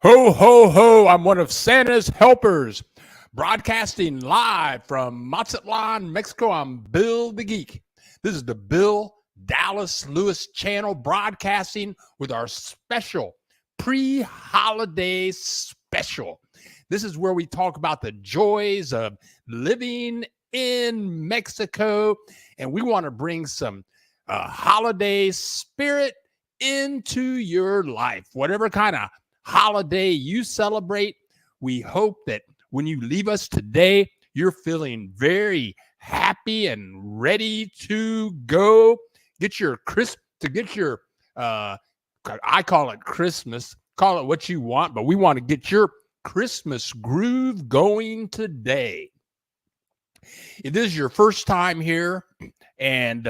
Ho, ho, ho. I'm one of Santa's helpers, broadcasting live from Mazatlan, Mexico. I'm Bill the Geek. This is the Bill Dallas Lewis channel broadcasting with our special pre-holiday special. This is where we talk about the joys of living in Mexico, and we want to bring some holiday spirit into your life, whatever kind of holiday you celebrate. We hope that when you leave us today, you're feeling very happy and ready to go get your I call it Christmas, call it what you want, but we want to get your Christmas groove going today. If this is your first time here and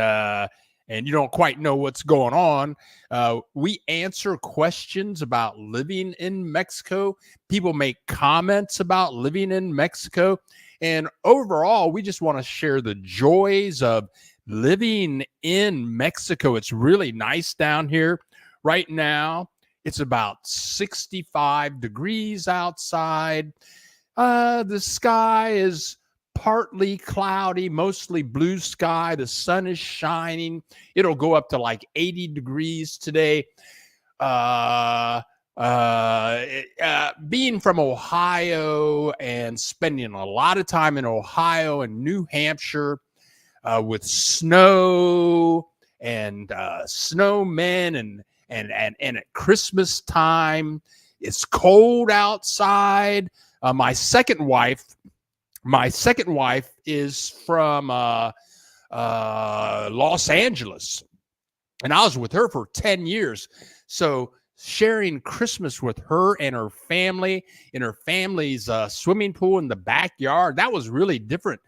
you don't quite know what's going on, we answer questions about living in Mexico. People make comments about living in Mexico. And overall, we just want to share the joys of living in Mexico. It's really nice down here right now. It's about 65 degrees outside. The sky is partly cloudy, mostly blue sky. The sun is shining. It'll go up to like 80 degrees today. Being from Ohio and spending a lot of time in Ohio and New Hampshire with snow and snowmen and at Christmas time, it's cold outside. My second wife is from Los Angeles, and I was with her for 10 years. So sharing Christmas with her and her family in her family's swimming pool in the backyard, that was really different.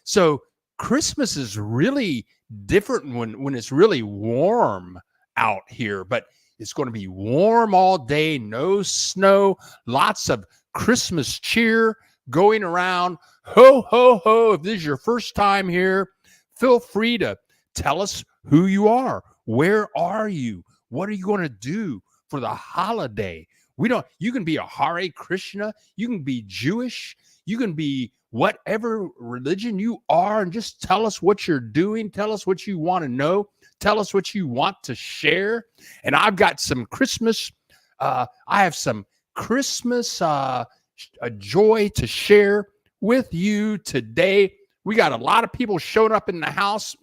So Christmas is really different when it's really warm out here, but it's going to be warm all day, no snow, lots of Christmas cheer going around. Ho, ho, ho. If this is your first time here, feel free to tell us who you are. Where are you? What are you going to do for the holiday? You can be a Hare Krishna. You can be Jewish. You can be whatever religion you are, and just tell us what you're doing. Tell us what you want to know. Tell us what you want to share. And I've got some Christmas. I have some Christmas a joy to share with you today. We got a lot of people showing up in the house.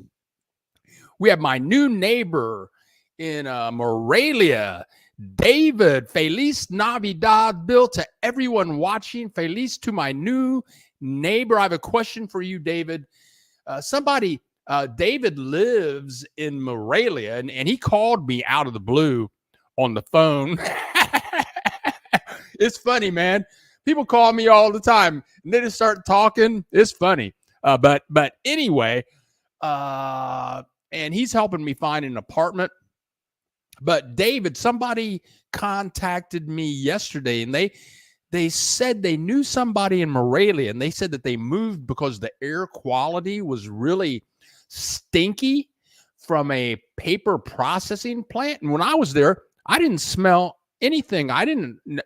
We have my new neighbor in Morelia, David. Feliz Navidad, Bill, to everyone watching. Feliz to my new neighbor. I have a question for you, David. David lives in Morelia, and he called me out of the blue on the phone. It's funny, man. People call me all the time, and they just start talking. It's funny. But anyway, and he's helping me find an apartment. But David, somebody contacted me yesterday, and they said they knew somebody in Morelia, and they said that they moved because the air quality was really stinky from a paper processing plant. And when I was there, I didn't smell anything.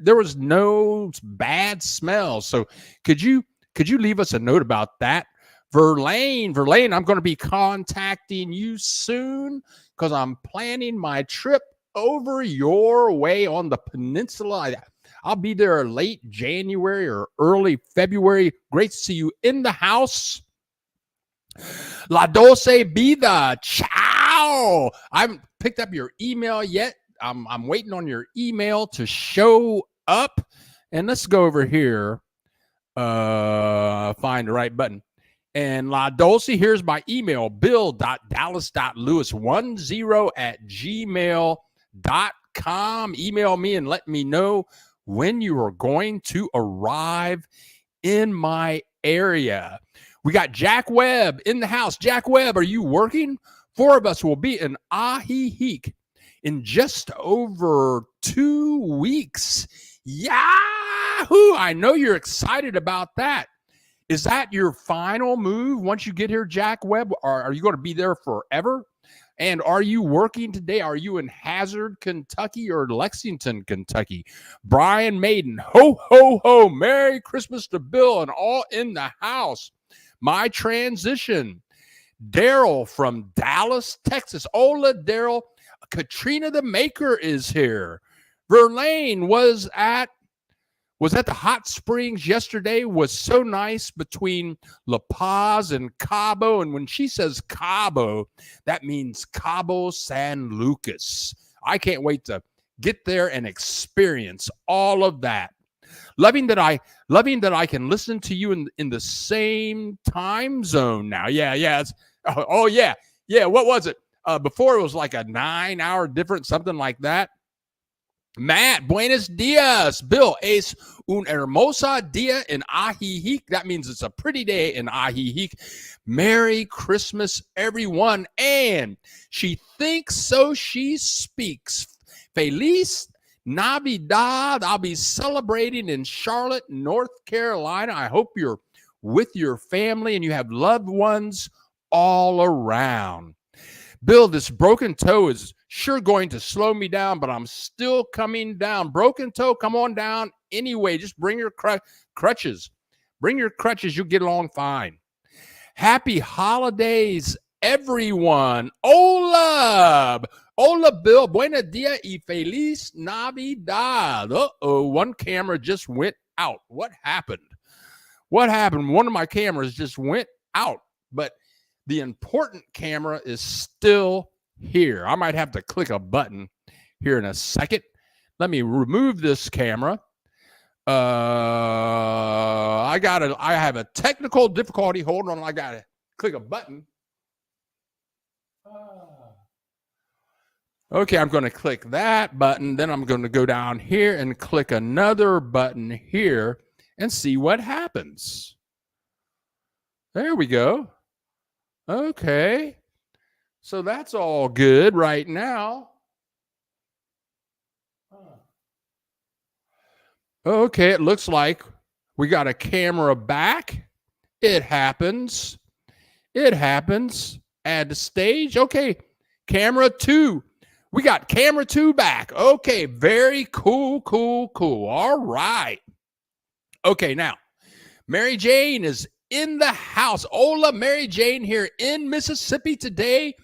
There was no bad smell. So could you leave us a note about that? Verlaine, I'm going to be contacting you soon because I'm planning my trip over your way on the peninsula. I'll be there late January or early February. Great to see you in the house. La Dulce Vida. Ciao. I haven't picked up your email yet. I'm waiting on your email to show up. And let's go over here. Find the right button. And La Dulce, here's my email, bill.dallas.lewis10@gmail.com. Email me and let me know when you are going to arrive in my area. We got Jack Webb in the house. Jack Webb, are you working? 4 of us will be in Ajijic in just over 2 weeks. Yahoo! I know you're excited about that. Is that your final move once you get here, Jack Webb? Or are you going to be there forever? And are you working today? Are you in Hazard, Kentucky or Lexington, Kentucky? Brian Maiden, ho, ho, ho. Merry Christmas to Bill and all in the house. My transition. Daryl from Dallas, Texas. Ola, Daryl. Katrina the Maker is here. Verlaine was at the hot springs yesterday. Was so nice between La Paz and Cabo. And when she says Cabo, that means Cabo San Lucas. I can't wait to get there and experience all of that. Loving that I can listen to you in the same time zone now. Yeah. Oh yeah. What was it? Before it was like a 9-hour difference, something like that. Matt, buenos dias. Bill, es un hermosa dia en Ajijic. That means it's a pretty day in Ajijic. Merry Christmas, everyone. And she thinks so she speaks. Feliz Navidad. I'll be celebrating in Charlotte, North Carolina. I hope you're with your family and you have loved ones all around. Bill, this broken toe is sure going to slow me down, but I'm still coming down. Broken toe, come on down anyway. Just bring your crutches. Bring your crutches. You'll get along fine. Happy holidays, everyone. Hola, Bill. Buena dia y feliz Navidad. One camera just went out. What happened? One of my cameras just went out, but the important camera is still here. I might have to click a button here in a second. Let me remove this camera. I have a technical difficulty. Hold on, I gotta click a button. Okay, I'm going to click that button. Then I'm going to go down here and click another button here and see what happens. There we go. Okay. So that's all good right now. Okay, it looks like we got a camera back. It happens. Add to stage. Okay, camera 2. We got camera 2 back. Okay, very cool. All right. Okay, now, Mary Jane is in the house. Hola, Mary Jane here in Mississippi today,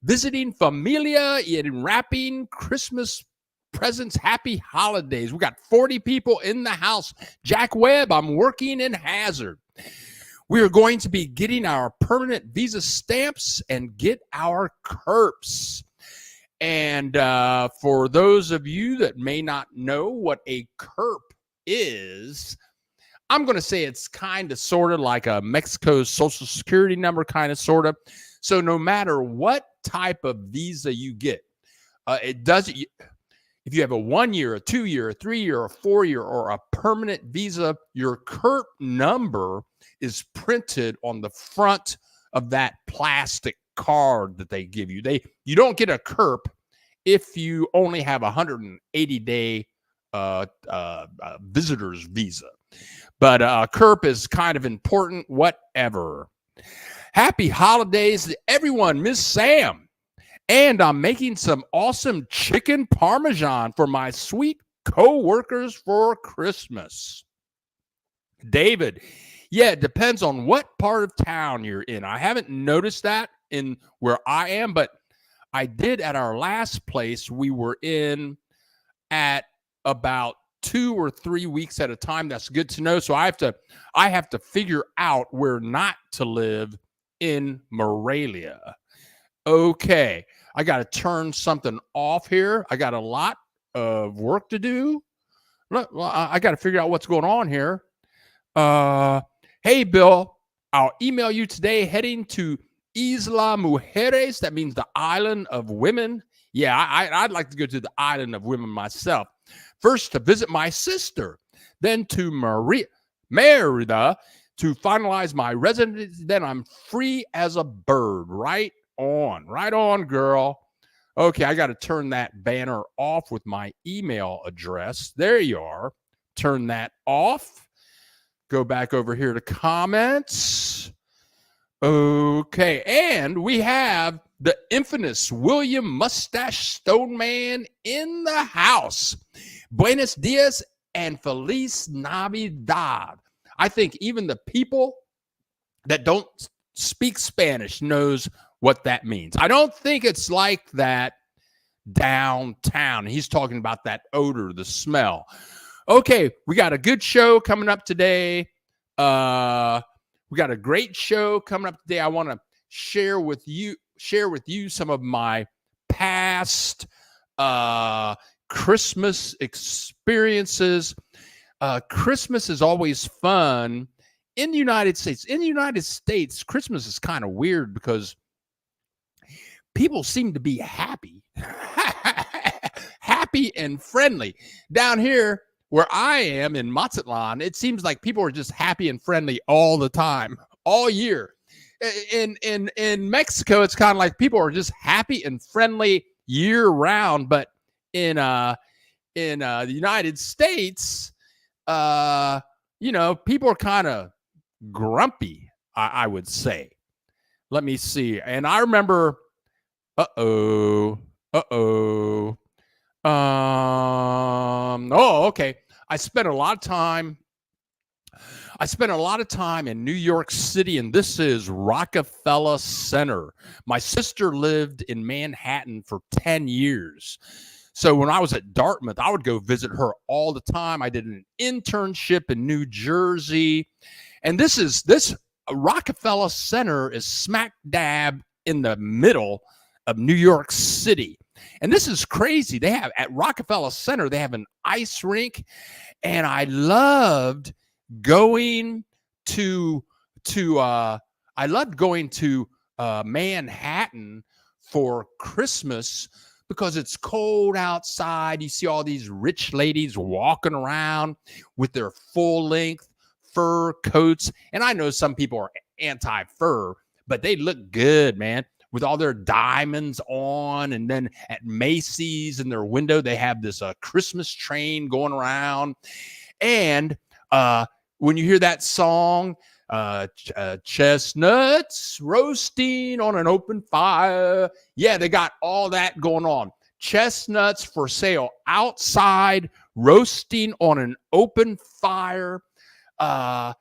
visiting familia and wrapping Christmas presents. Happy holidays. We got 40 people in the house. Jack Webb, I'm working in Hazard. We are going to be getting our permanent visa stamps and get our CURPs. And for those of you that may not know what a CURP is, I'm going to say it's kind of sort of like a Mexico's social security number, kind of sort of. So no matter what type of visa you get, it doesn't. If you have a 1-year, a 2-year, a 3-year, a 4-year, or a permanent visa, your CURP number is printed on the front of that plastic card that they give you. You don't get a CURP if you only have a 180-day visitor's visa. But CURP is kind of important, whatever. Happy holidays to everyone, Miss Sam. And I'm making some awesome chicken parmesan for my sweet co-workers for Christmas. David, yeah, it depends on what part of town you're in. I haven't noticed that in where I am, but I did at our last place we were in at about 2 or 3 weeks at a time. That's good to know. So I have to figure out where not to live in Morelia. Okay, I got to turn something off here. I got a lot of work to do. I got to figure out what's going on here. Hey, Bill, I'll email you today heading to Isla Mujeres. That means the island of women. Yeah, I'd like to go to the island of women myself. First to visit my sister, then to Merida to finalize my residency. Then I'm free as a bird. Right on, girl. Okay, I got to turn that banner off with my email address. There you are. Turn that off. Go back over here to comments. Okay, and we have the infamous William Mustache Stone Man in the house. Buenos dias and Feliz Navidad. I think even the people that don't speak Spanish knows what that means. I don't think it's like that downtown. He's talking about that odor, the smell. Okay, we got a good show coming up today. We got a great show coming up today. I want to share with you some of my past Christmas experiences. Christmas is always fun in the United States. In the United States, Christmas is kind of weird because people seem to be happy, happy and friendly. Down here where I am in Mazatlan, it seems like people are just happy and friendly all the time, all year. In Mexico, it's kind of like people are just happy and friendly year round. But in the United States, people are kind of grumpy, I would say. Let me see. And I remember, okay. I spent a lot of time in New York City, and this is Rockefeller Center. My sister lived in Manhattan for 10 years. So when I was at Dartmouth, I would go visit her all the time. I did an internship in New Jersey. And this Rockefeller Center is smack dab in the middle of New York City. And this is crazy. They have at Rockefeller Center, they have an ice rink. And I loved going to Manhattan for Christmas because it's cold outside. You see all these rich ladies walking around with their full-length fur coats. And I know some people are anti-fur, but they look good, man, with all their diamonds on. And then at Macy's in their window, they have this Christmas train going around. And when you hear that song, chestnuts roasting on an open fire. Yeah, they got all that going on. Chestnuts for sale outside, roasting on an open fire. And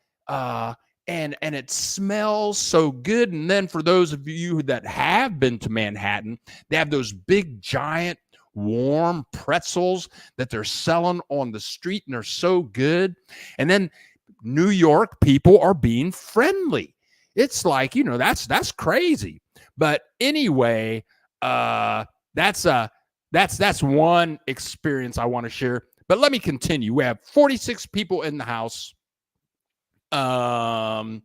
it smells so good. And then for those of you that have been to Manhattan, they have those big, giant, warm pretzels that they're selling on the street, and they're so good. And then New York people are being friendly. It's like, that's crazy. But anyway, that's one experience I want to share. But let me continue. We have 46 people in the house. And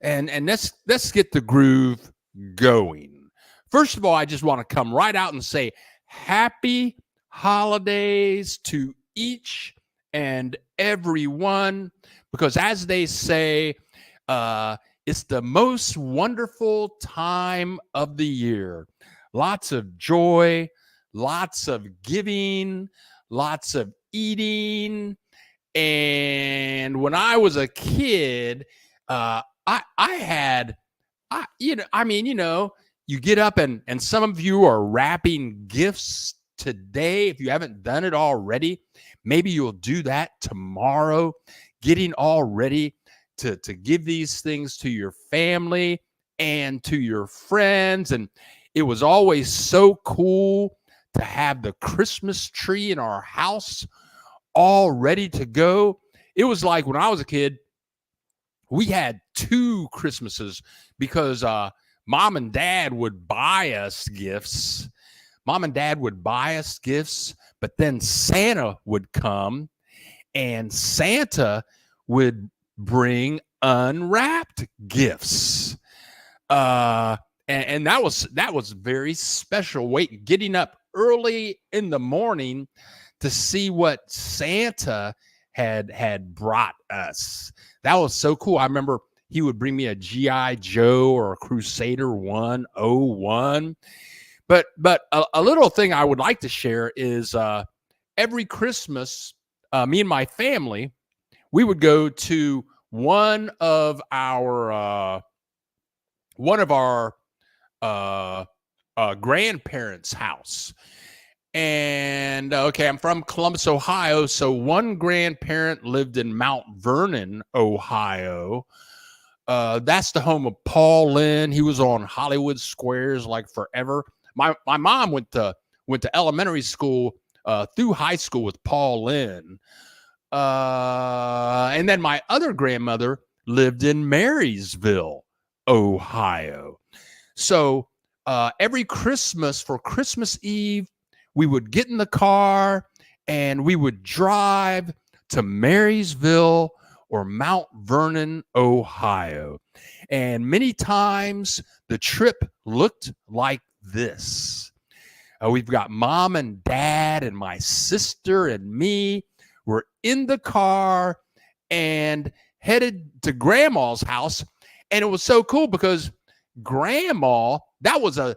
let's get the groove going. First of all, I just want to come right out and say happy holidays to each and every one, because as they say, it's the most wonderful time of the year. Lots of joy, lots of giving, lots of eating. And when I was a kid, you get up and some of you are wrapping gifts today. If you haven't done it already, maybe you'll do that tomorrow, getting all ready to give these things to your family and to your friends. And it was always so cool to have the Christmas tree in our house all ready to go. It was like when I was a kid, we had 2 Christmases because mom and dad would buy us gifts. But then Santa would come, and Santa would bring unwrapped gifts. And that was very special. Getting up early in the morning to see what Santa had brought us. That was so cool. I remember he would bring me a G.I. Joe or a Crusader 101. But a little thing I would like to share is every Christmas, me and my family, we would go to one of our grandparents' house. And okay, I'm from Columbus, Ohio. So one grandparent lived in Mount Vernon, Ohio. That's the home of Paul Lynde. He was on Hollywood Squares like forever. My mom went to elementary school through high school with Paul Lynde. And then my other grandmother lived in Marysville, Ohio. So every Christmas, for Christmas Eve, we would get in the car and we would drive to Marysville or Mount Vernon, Ohio. And many times the trip looked like this. We've got mom and dad and my sister and me. We're in the car and headed to grandma's house. And it was so cool because grandma, that was a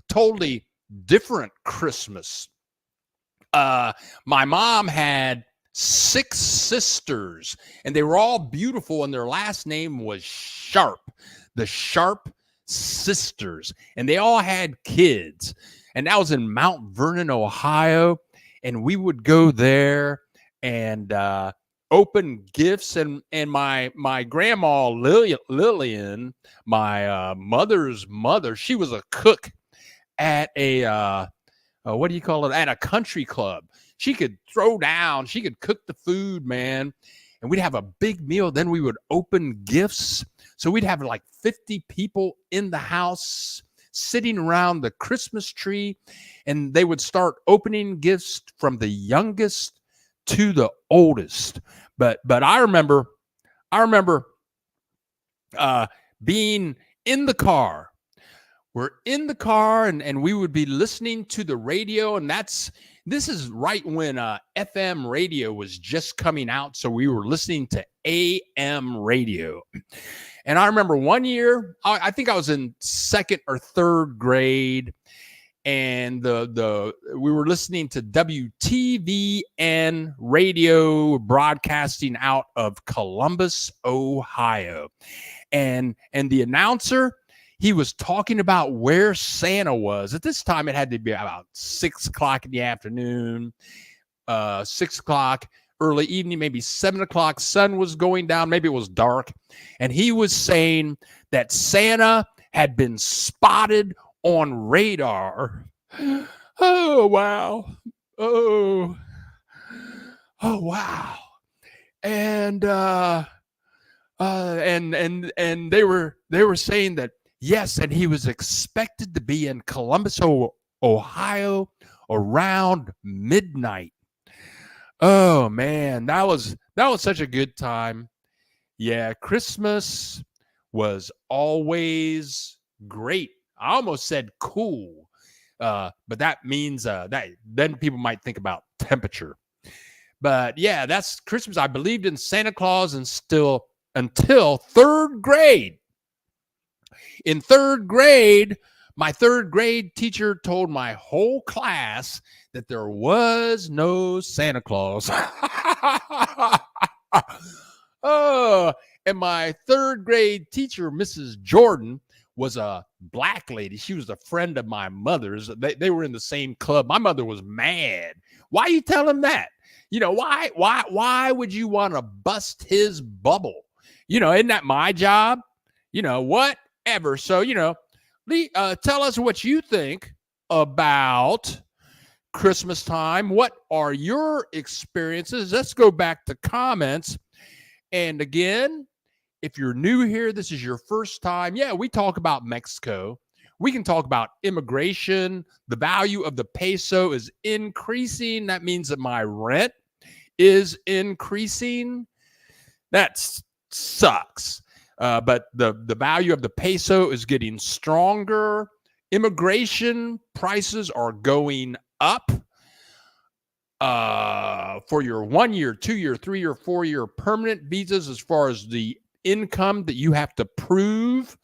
totally different Christmas. My mom had 6 sisters, and they were all beautiful, and their last name was Sharp, the Sharp sisters, and they all had kids. And that was in Mount Vernon, Ohio, and we would go there and open gifts. And my grandma Lillian, my mother's mother, she was a cook at a what do you call it? At a country club. She could throw down. She could cook the food, man. And we'd have a big meal. Then we would open gifts. So we'd have like 50 people in the house sitting around the Christmas tree. And they would start opening gifts from the youngest to the oldest. But I remember being in the car. We're in the car and we would be listening to the radio, and this is right when FM radio was just coming out, so we were listening to AM radio. And I remember one year, I think I was in 2nd or 3rd grade, and we were listening to WTVN radio broadcasting out of Columbus, Ohio. And the announcer, he was talking about where Santa was. At this time, it had to be about 6 o'clock in the afternoon, 6 o'clock, early evening, maybe 7 o'clock. Sun was going down. Maybe it was dark. And he was saying that Santa had been spotted on radar. Oh, wow. Oh, wow. And they were saying that, yes, and he was expected to be in Columbus, Ohio around midnight. Oh man, that was such a good time. Yeah, Christmas was always great. I almost said cool, but that means that then people might think about temperature. But yeah, that's Christmas. I believed in Santa Claus and still until 3rd grade. In 3rd grade, my 3rd grade teacher told my whole class that there was no Santa Claus. Oh, and my 3rd grade teacher, Mrs. Jordan, was a black lady. She was a friend of my mother's. They were in the same club. My mother was mad. Why you tell him that? You know, why would you want to bust his bubble? You know, isn't that my job? You know, whatever. So, you know, tell us what you think about Christmas time. What are your experiences? Let's go back to comments. And again, if you're new here, this is your first time. Yeah, we talk about Mexico. We can talk about immigration. The value of the peso is increasing. That means that my rent is increasing. That sucks. But the value of the peso is getting stronger. Immigration prices are going up. For your 1 year, 2 year, 3 year, 4 year permanent visas, as far as the income that you have to prove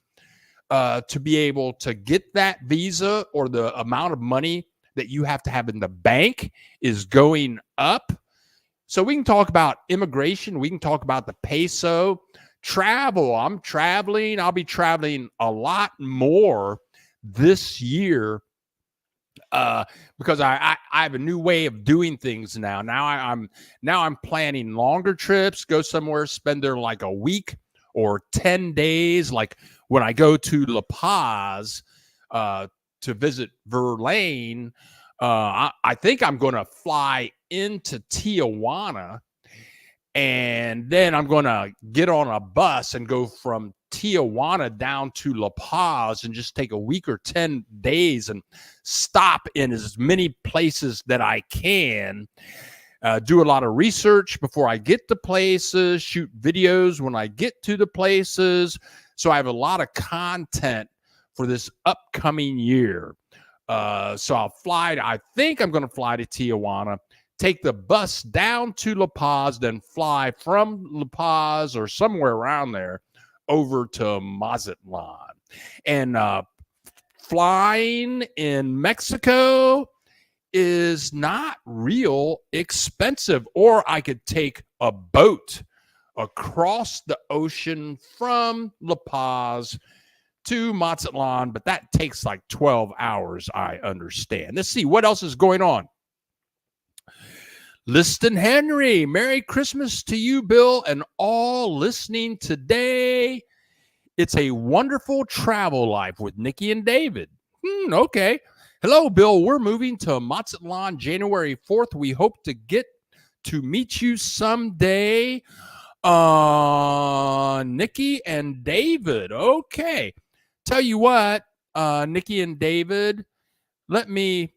to be able to get that visa, or the amount of money that you have to have in the bank, is going up. So we can talk about immigration. We can talk about the peso. travel. I'm traveling. I'll be traveling a lot more this year because I have a new way of doing things now. I'm planning longer trips, go somewhere, spend there like a week or 10 days. Like when I go to La Paz to visit Verlaine, I think I'm going to fly into Tijuana, and then I'm going to get on a bus and go from Tijuana down to La Paz and just take a week or 10 days and stop in as many places that I can. Do a lot of research before I get to places, shoot videos when I get to the places. So I have a lot of content for this upcoming year. So I think I'm going to fly to Tijuana, take the bus down to La Paz, then fly from La Paz or somewhere around there over to Mazatlan. And flying in Mexico is not real expensive. Or I could take a boat across the ocean from La Paz to Mazatlan, but that takes like 12 hours, I understand. Let's see what else is going on. Liston Henry, Merry Christmas to you, Bill, and all listening today. It's a wonderful travel life with Nikki and David. Okay. Hello, Bill. We're moving to Mazatlan January 4th. We hope to get to meet you someday. Nikki and David. Okay. Tell you what, Nikki and David, let me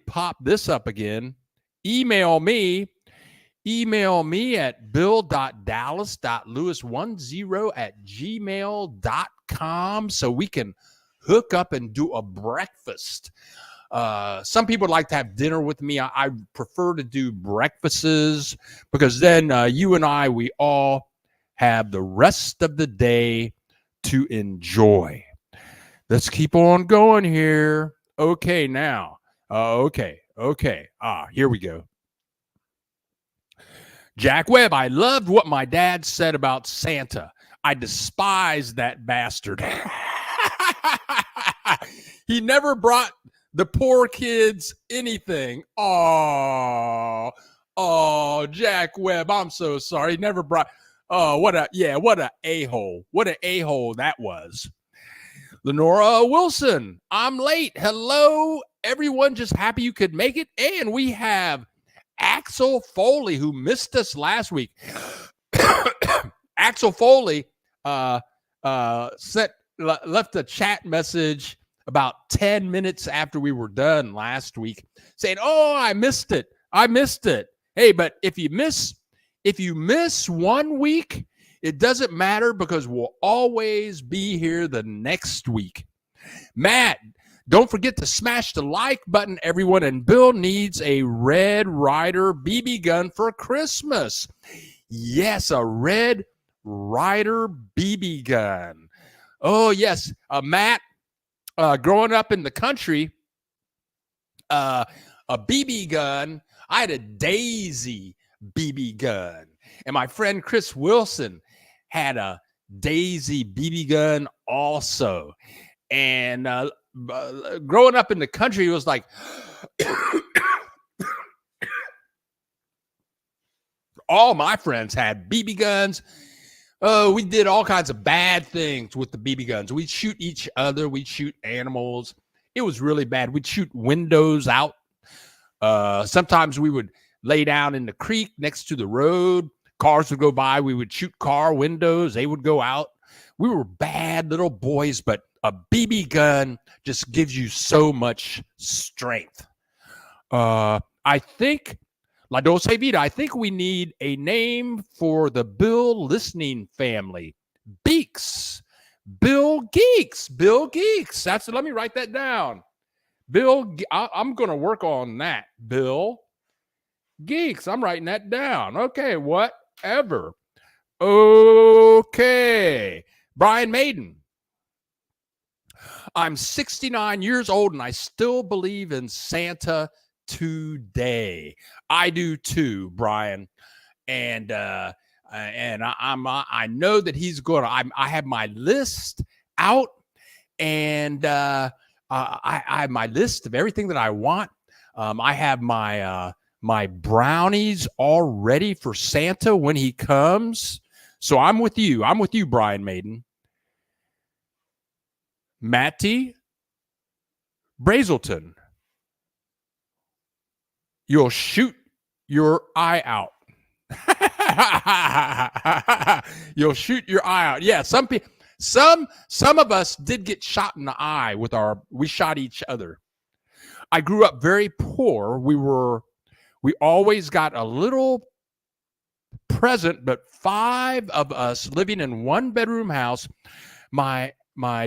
pop this up again. Email me at bill.dallas.lewis10@gmail.com so we can hook up and do a breakfast. Some people like to have dinner with me. I prefer to do breakfasts because then you and I, we all have the rest of the day to enjoy. Let's keep on going here. Okay, now. Okay. Here we go. Jack Webb, I loved what my dad said about Santa. I despise that bastard. He never brought the poor kids anything. Oh, Jack Webb, I'm so sorry. He never brought. Oh, what a a-hole. What an a-hole that was. Lenora Wilson, I'm late. Hello, everyone. Just happy you could make it. And we have Axel Foley, who missed us last week. Axel Foley left a chat message about 10 minutes after we were done last week saying, oh, I missed it. Hey, but if you miss 1 week, it doesn't matter because we'll always be here the next week. Matt, don't forget to smash the like button, everyone. And Bill needs a Red Ryder BB gun for Christmas. Yes, a Red Ryder BB gun. Oh, yes. Matt, growing up in the country, a BB gun, I had a Daisy BB gun. And my friend Chris Wilson had a Daisy BB gun also. And growing up in the country, it was like all my friends had BB guns. We did all kinds of bad things with the BB guns. We'd shoot each other. We'd shoot animals. It was really bad. We'd shoot windows out. Sometimes we would lay down in the creek next to the road. Cars would go by. We would shoot car windows. They would go out. We were bad little boys, but a BB gun just gives you so much strength. I think, La Dolce Vita, I think we need a name for the Bill listening family. Beaks. Bill Geeks. Bill Geeks. Let me write that down. I'm going to work on that. Bill Geeks. I'm writing that down. Okay, whatever. Okay. Brian Maiden. I'm 69 years old and I still believe in Santa today. I do too, Brian. And and I know that he's going to. I have my list out, and I have my list of everything that I want. I have my brownies all ready for Santa when he comes. So I'm with you. I'm with you, Brian Maiden. Matty Brazelton. You'll shoot your eye out. You'll shoot your eye out. Yeah, some people, some of us did get shot in the eye with we shot each other. I grew up very poor. We always got a little present, but 5 of us living in one bedroom house. My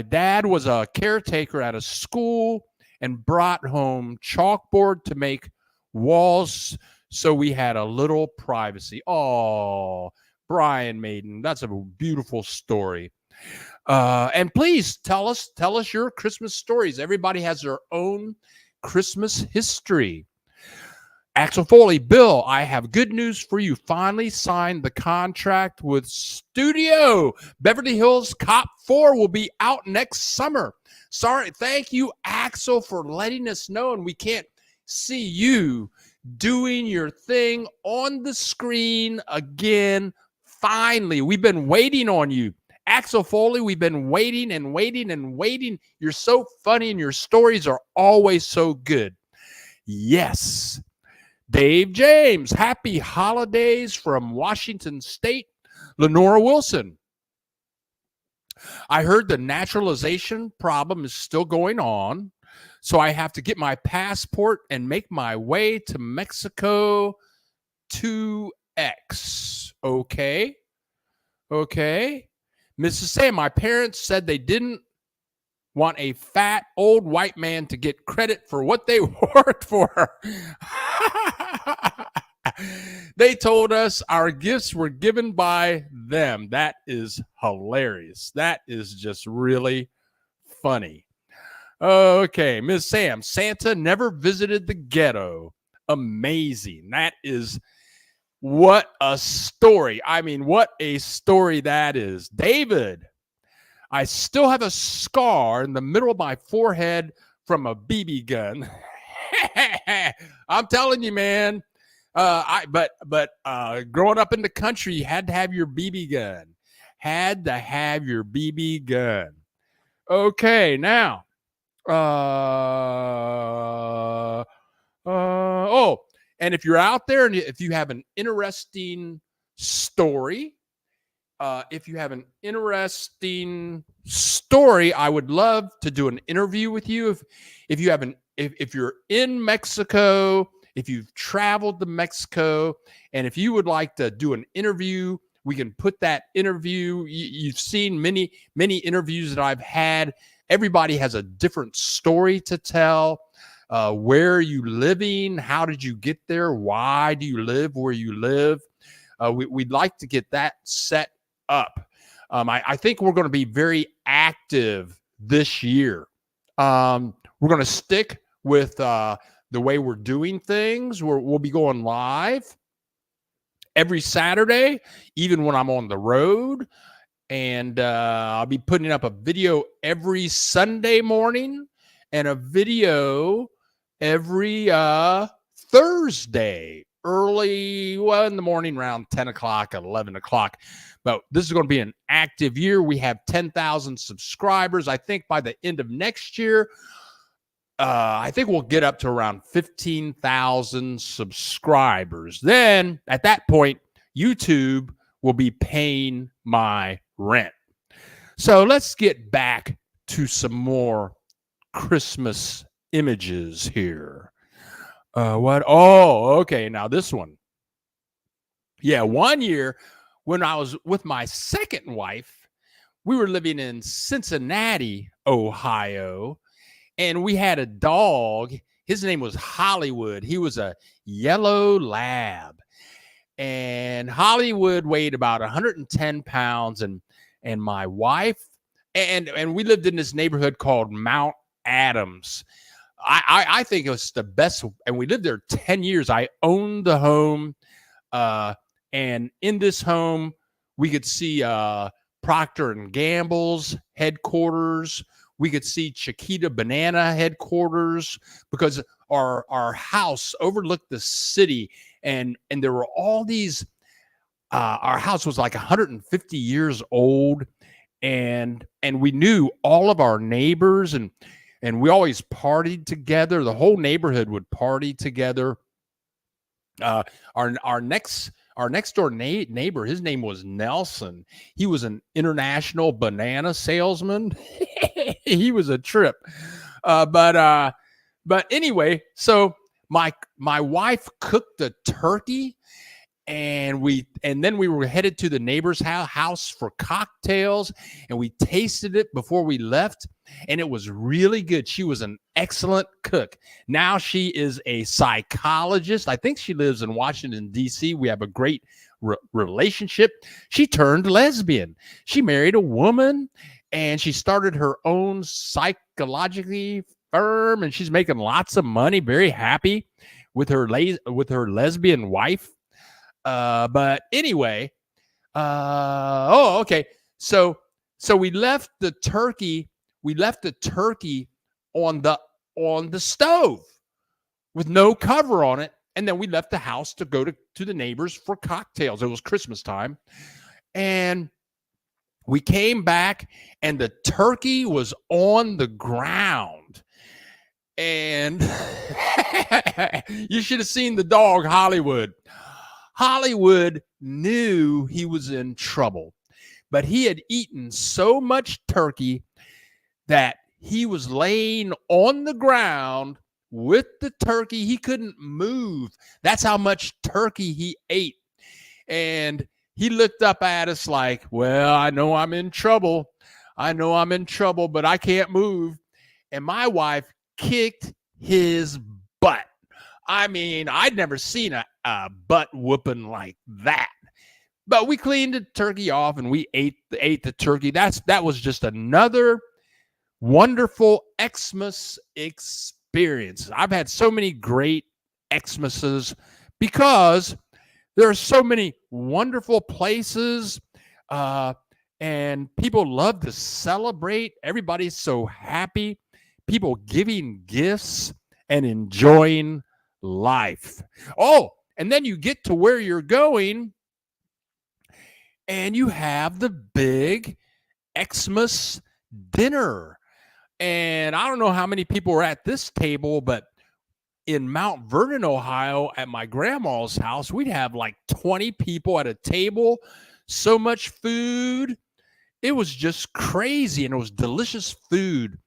dad was a caretaker at a school and brought home chalkboard to make walls, so we had a little privacy. Oh, Brian Maiden, that's a beautiful story. And please tell us your Christmas stories. Everybody has their own Christmas history. Axel Foley, Bill, I have good news for you. Finally signed the contract with Studio. Beverly Hills Cop 4 will be out next summer. Sorry, thank you, Axel, for letting us know. And we can't see you doing your thing on the screen again. Finally, we've been waiting on you. Axel Foley, we've been waiting and waiting and waiting. You're so funny and your stories are always so good. Yes. Dave James, happy holidays from Washington State. Lenora Wilson. I heard the naturalization problem is still going on, so I have to get my passport and make my way to Mexico 2X. Okay. Mrs. Sam, my parents said they didn't want a fat old white man to get credit for what they worked for. They told us our gifts were given by them. That is hilarious. That is just really funny. Okay, Ms. Sam, Santa never visited the ghetto. Amazing. That is, what a story. I mean, what a story that is. David, I still have a scar in the middle of my forehead from a BB gun. I'm telling you, man. But growing up in the country, you had to have your BB gun. Had to have your BB gun. Okay, now. And if you're out there and if you have an interesting story, I would love to do an interview with you. If you're in Mexico, if you've traveled to Mexico, and if you would like to do an interview, we can put that interview. You've seen many interviews that I've had. Everybody has a different story to tell. Where are you living? How did you get there? Why do you live where you live? We'd like to get that set up. I think we're going to be very active this year. We're going to stick with the way we're doing things. We'll be going live every Saturday, even when I'm on the road. And I'll be putting up a video every Sunday morning and a video every Thursday early, in the morning around 10 o'clock, 11 o'clock. But this is going to be an active year. We have 10,000 subscribers. I think by the end of next year, I think we'll get up to around 15,000 subscribers. Then at that point, YouTube will be paying my rent. So let's get back to some more Christmas images here. What? Oh, okay. Now this one. Yeah, one year when I was with my second wife, we were living in Cincinnati, Ohio, and we had a dog. His name was Hollywood. He was a yellow lab. And Hollywood weighed about 110 pounds. And my wife, and we lived in this neighborhood called Mount Adams. I think it was the best. And we lived there 10 years. I owned the home. And in this home, we could see Procter and Gamble's headquarters. We could see Chiquita Banana headquarters, because our house overlooked the city, and there were all these. Our house was like 150 years old, and we knew all of our neighbors, and we always partied together. The whole neighborhood would party together. Our next door neighbor, his name was Nelson. He was an international banana salesman. He was a trip. But anyway, so my wife cooked the turkey, and then we were headed to the neighbor's house for cocktails, and we tasted it before we left, and it was really good. She was an excellent cook. Now she is a psychologist. I think she lives in Washington, D.C. We have a great relationship. She turned lesbian. She married a woman, and she started her own psychologically firm, and she's making lots of money, very happy with her lesbian wife. But anyway, okay. So we left the turkey. We left the turkey on the stove with no cover on it, and then we left the house to go to the neighbors for cocktails. It was Christmas time, and we came back, and the turkey was on the ground. And you should have seen the dog, Hollywood. Hollywood knew he was in trouble, but he had eaten so much turkey that he was laying on the ground with the turkey. He couldn't move. That's how much turkey he ate. And he looked up at us like, well, I know I'm in trouble. But I can't move. And my wife kicked his butt. I mean, I'd never seen a butt whooping like that. But we cleaned the turkey off, and we ate the turkey. That was just another wonderful Xmas experience. I've had so many great Xmases because there are so many wonderful places, and people love to celebrate. Everybody's so happy. People giving gifts and enjoying life. Oh, and then you get to where you're going, and you have the big Xmas dinner. And I don't know how many people were at this table, but in Mount Vernon, Ohio, at my grandma's house, we'd have like 20 people at a table. So much food. It was just crazy, and it was delicious food.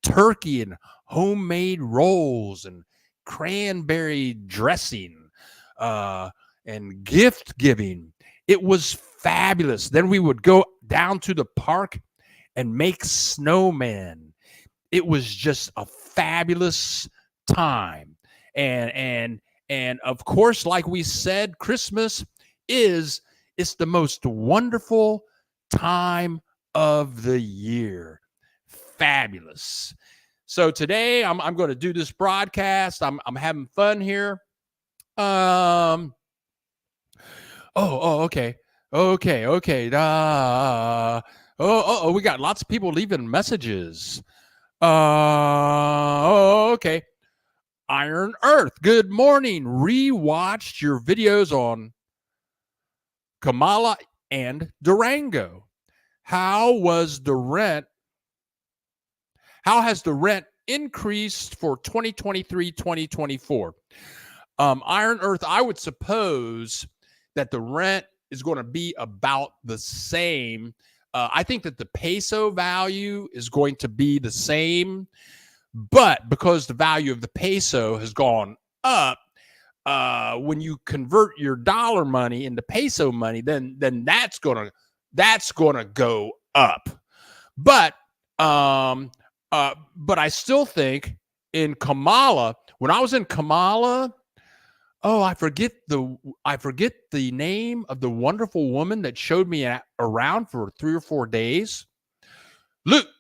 Turkey and homemade rolls and cranberry dressing, and gift giving. It was fabulous. Then we would go down to the park and make snowmen. It was just a fabulous time. And of course, like we said, Christmas it's the most wonderful time of the year. Fabulous. So today I'm going to do this broadcast. I'm having fun here. Okay. We got lots of people leaving messages. Okay. Iron Earth, good morning. Rewatched your videos on Kamala and Durango. How has the rent increased for 2023-2024? Iron Earth, I would suppose that the rent is going to be about the same. I think that the peso value is going to be the same, but because the value of the peso has gone up, when you convert your dollar money into peso money, then that's gonna go up. But I still think in Kamala, when I was in Kamala, I forget the name of the wonderful woman that showed me around for 3 or 4 days.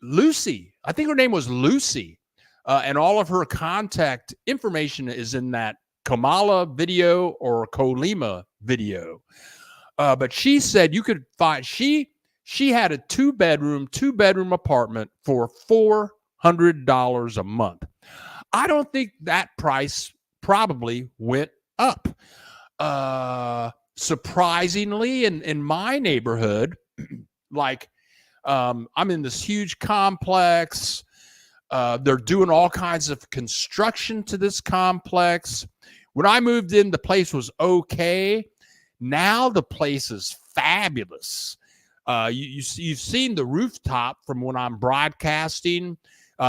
Lucy, I think her name was Lucy, and all of her contact information is in that Kamala video or Kolima video. But she said you could find she had a two bedroom apartment for $400 a month. I don't think that price probably went up. Surprisingly, in my neighborhood, like I'm in this huge complex. They're doing all kinds of construction to this complex. When I moved in, the place was okay. Now the place is fabulous. You've seen the rooftop from when I'm broadcasting.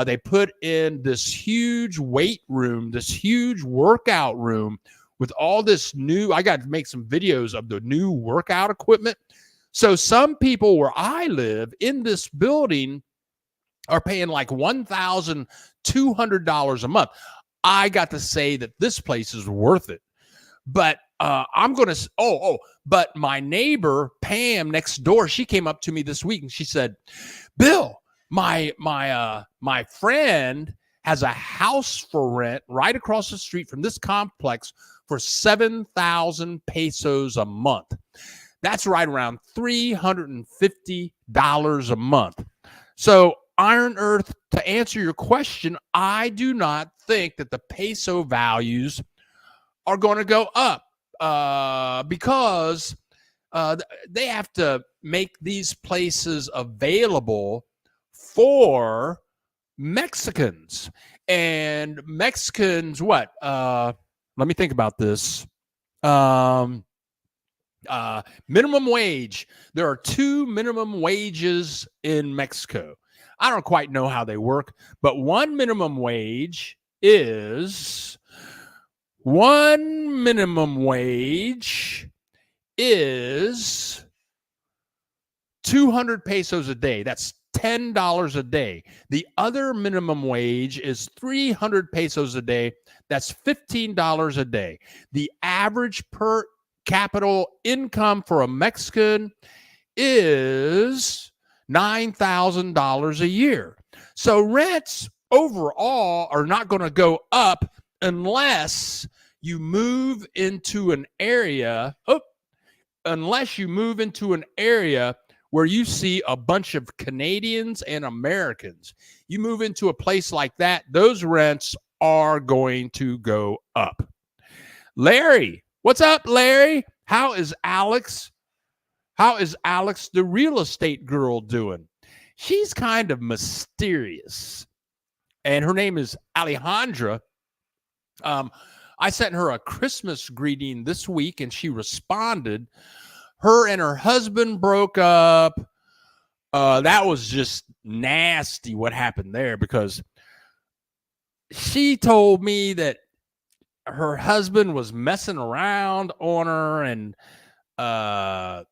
They put in this huge weight room, this huge workout room with all this new. I got to make some videos of the new workout equipment. So some people where I live in this building are paying like $1,200 a month. I got to say that this place is worth it. But I'm going to, but my neighbor, Pam, next door, she came up to me this week and she said, Bill, my friend has a house for rent right across the street from this complex for 7,000 pesos a month. That's right around $350 a month. So Iron Earth, to answer your question, I do not think that the peso values are going to go up because they have to make these places available for Mexicans. And Mexicans, what? Let me think about this. Minimum wage. There are 2 minimum wages in Mexico. I don't quite know how they work, but one minimum wage is 200 pesos a day. That's $10 a day. The other minimum wage is 300 pesos a day. That's $15 a day. The average per capita income for a Mexican is $9,000 a year. So rents overall are not going to go up unless you move into an area, where you see a bunch of Canadians and Americans. You move into a place like that, those rents are going to go up. Larry, what's up, Larry? How is Alex, the real estate girl, doing? She's kind of mysterious. And her name is Alejandra. I sent her a Christmas greeting this week, and she responded. Her and her husband broke up. That was just nasty what happened there, because she told me that her husband was messing around on her, and the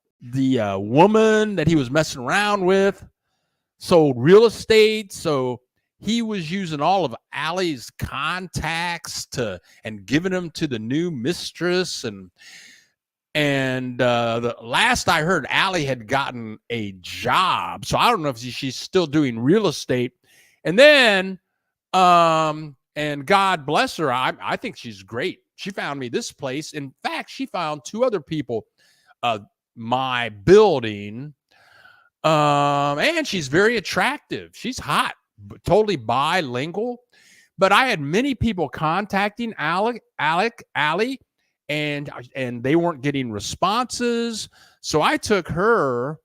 woman that he was messing around with sold real estate. So he was using all of Allie's contacts and giving them to the new mistress. And the last I heard, Allie had gotten a job. So I don't know if she's still doing real estate. And then, and God bless her, I think she's great. She found me this place. In fact, she found 2 other people, my building. And she's very attractive. She's hot, totally bilingual. But I had many people contacting Allie, and they weren't getting responses. So I took her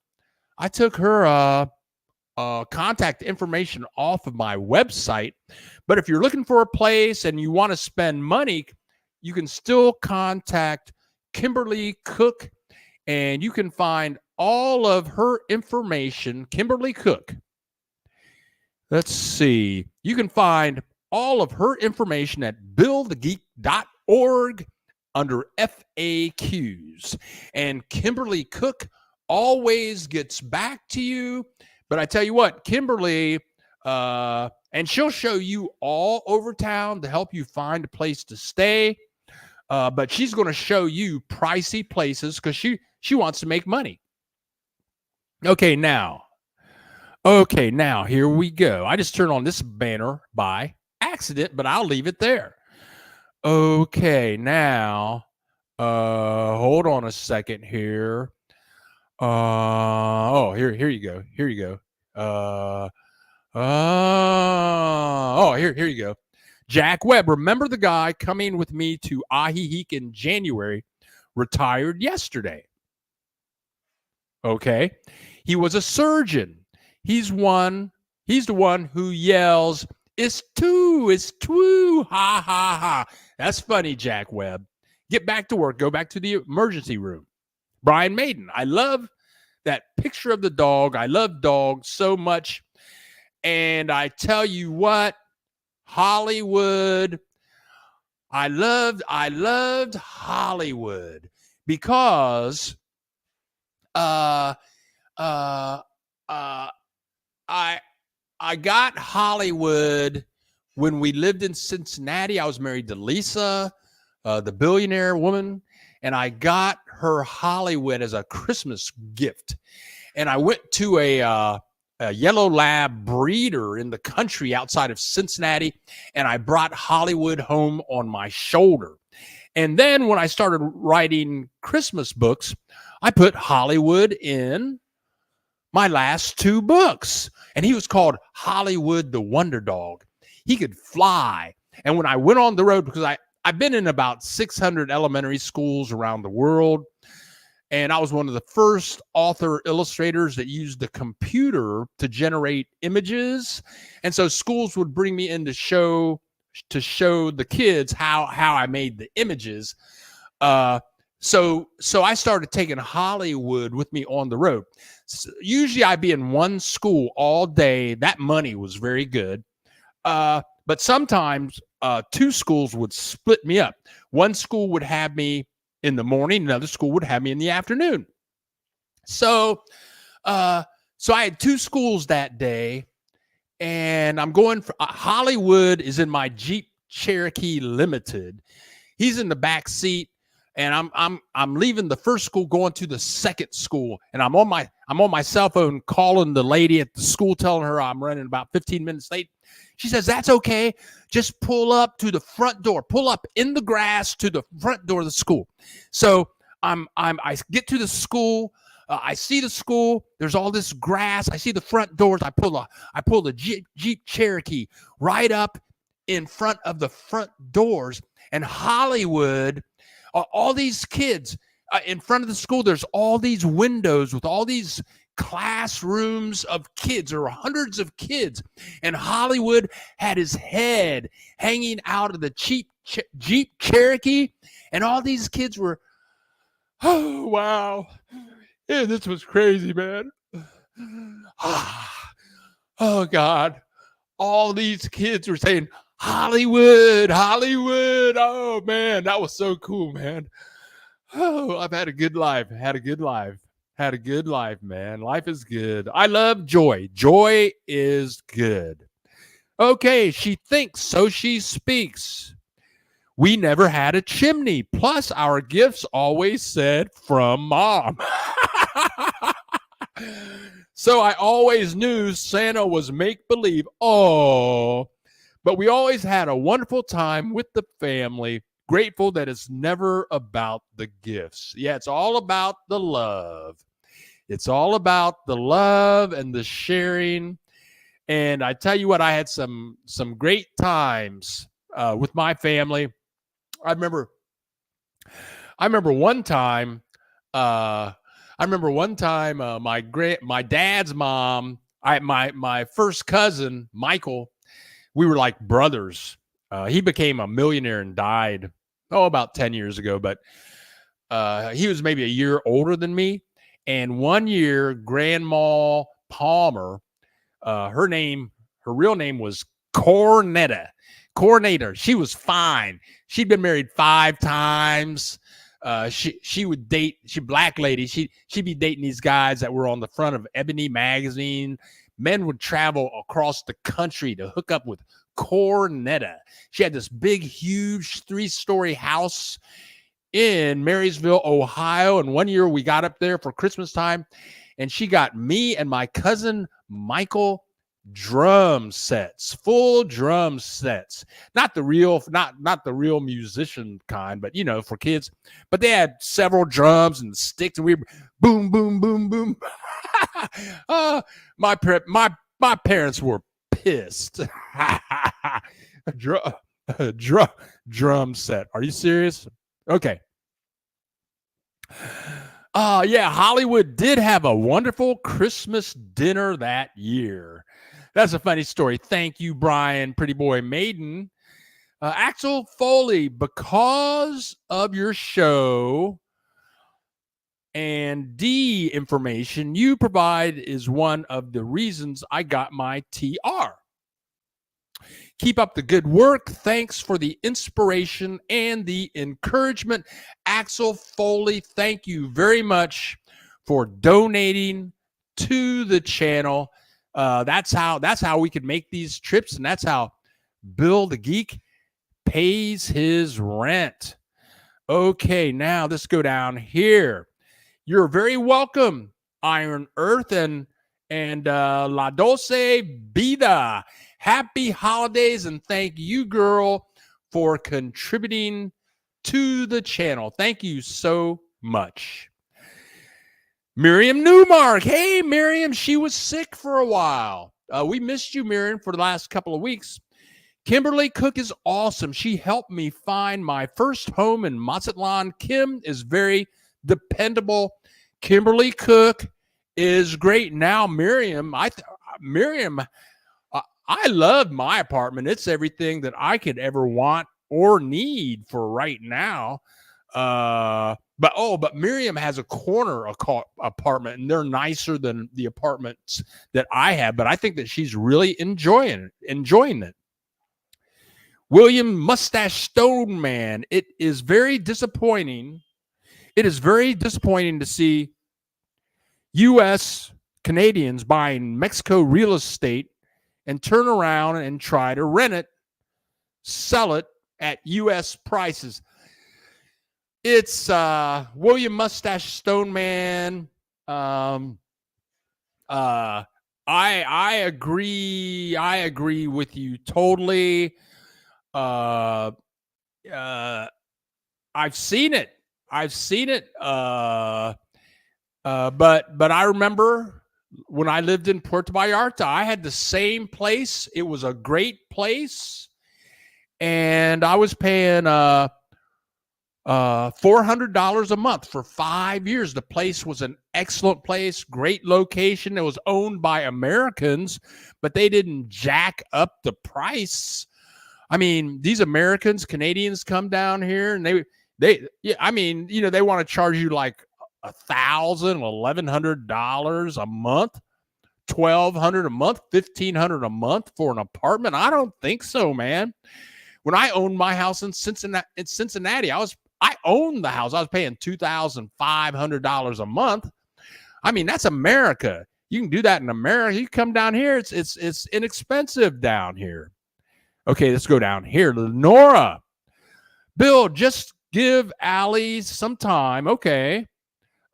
contact information off of my website. But if you're looking for a place and you want to spend money, you can still contact Kimberly Cook, and you can find all of her information. Kimberly Cook. Let's see. You can find all of her information at buildthegeek.org under FAQs. And Kimberly Cook always gets back to you. But I tell you what, Kimberly, and she'll show you all over town to help you find a place to stay. But she's going to show you pricey places because she wants to make money. Okay, now, here we go. I just turned on this banner by accident, but I'll leave it there. Okay, now, hold on a second here. Here you go. Here you go. Here you go. Jack Webb. Remember the guy coming with me to Ahiheek in January, retired yesterday. Okay. He was a surgeon. He's the one who yells, it's two, ha, ha, ha. That's funny, Jack Webb. Get back to work. Go back to the emergency room. Brian Maiden. I love that picture of the dog. I love dogs so much. And I tell you what, Hollywood, I loved Hollywood because I got Hollywood when we lived in Cincinnati. I was married to Lisa, the billionaire woman, and I got her Hollywood as a Christmas gift. And I went to a yellow lab breeder in the country outside of Cincinnati, and I brought Hollywood home on my shoulder. And then when I started writing Christmas books, I put Hollywood in my last two books, and he was called Hollywood the Wonder Dog. He could fly. And when I went on the road, because I've been in about 600 elementary schools around the world, and I was one of the first author illustrators that used the computer to generate images. And so schools would bring me in to show the kids how I made the images. So I started taking Hollywood with me on the road. So usually I'd be in one school all day. That money was very good. But sometimes two schools would split me up. One school would have me in the morning, another school would have me in the afternoon. So I had two schools that day, and I'm going for Hollywood is in my Jeep Cherokee Limited. He's in the back seat, and I'm leaving the first school, going to the second school, and I'm on my cell phone calling the lady at the school, telling her I'm running about 15 minutes late. She says, that's okay. Just pull up to the front door. Pull up in the grass to the front door of the school. So I get to the school. I see the school. There's all this grass. I see the front doors. I pull the Jeep Cherokee right up in front of the front doors. And Hollywood, all these kids in front of the school, there's all these windows with all these classrooms of kids. There were hundreds of kids, and Hollywood had his head hanging out of the Jeep Cherokee, and all these kids were, oh, wow. Yeah, this was crazy, man. Oh, God. All these kids were saying, Hollywood, Hollywood. Oh, man, that was so cool, man. Oh, I've had a good life. Had a good life, man. Life is good. I love joy. Joy is good. Okay, she thinks, so she speaks. We never had a chimney. Plus, our gifts always said from mom. So I always knew Santa was make-believe. Oh, but we always had a wonderful time with the family. Grateful that it's never about the gifts. Yeah, it's all about the love. It's all about the love and the sharing. And I tell you what, I had some great times with my family. I remember one time. My dad's mom. My first cousin Michael. We were like brothers. He became a millionaire and died about 10 years ago. But he was maybe a year older than me. And one year, Grandma Palmer, her real name was Cornetta. She was fine. She'd been married 5 times. She would date, black lady. She'd be dating these guys that were on the front of Ebony magazine. Men would travel across the country to hook up with Cornetta. She had this big, huge 3-story house in Marysville, Ohio. And one year we got up there for Christmas time, and she got me and my cousin Michael drum sets, full drum sets. Not the real, not the real musician kind, but for kids. But they had several drums and sticks, and we boom, boom, boom, boom. My parents were pissed. drum, drum set. Are you serious? Okay. Yeah, Hollywood did have a wonderful Christmas dinner that year. That's a funny story. Thank you, Brian, Pretty Boy Maiden. Axel Foley, because of your show and D information you provide is one of the reasons I got my TR. Keep up the good work. Thanks for the inspiration and the encouragement. Axel Foley, thank you very much for donating to the channel. That's how we can make these trips, and that's how Bill the Geek pays his rent. Okay, now let's go down here. You're very welcome, Iron Earth and La Dulce Vida. Happy holidays, and thank you, girl, for contributing to the channel. Thank you so much. Miriam Newmark. Hey, Miriam, she was sick for a while. We missed you, Miriam, for the last couple of weeks. Kimberly Cook is awesome. She helped me find my first home in Mazatlan. Kim is very dependable. Kimberly Cook is great. Now, Miriam, I love my apartment. It's everything that I could ever want or need for right now. But Miriam has a corner apartment, and they're nicer than the apartments that I have. But I think that she's really enjoying it. William Mustache Stone Man. It is very disappointing. It is very disappointing to see U.S. Canadians buying Mexico real estate and turn around and try to rent it, sell it at U.S. prices. It's William Mustache Stone Man. I agree. I agree with you totally. I've seen it. But I remember when I lived in Puerto Vallarta, I had the same place. It was a great place, and I was paying $400 a month for 5 years. The place was an excellent place, great location. It was owned by Americans, but they didn't jack up the price. I mean, these Canadians come down here, and they want to charge you like $1,000, $1,100 a month, $1,200 a month, $1,500 a month for an apartment. I don't think so, man. When I owned my house in Cincinnati, I owned the house. I was paying $2,500 a month. I mean, that's America. You can do that in America. You come down here, it's inexpensive down here. Okay, let's go down here. Lenora. Bill, just give Allie some time. Okay.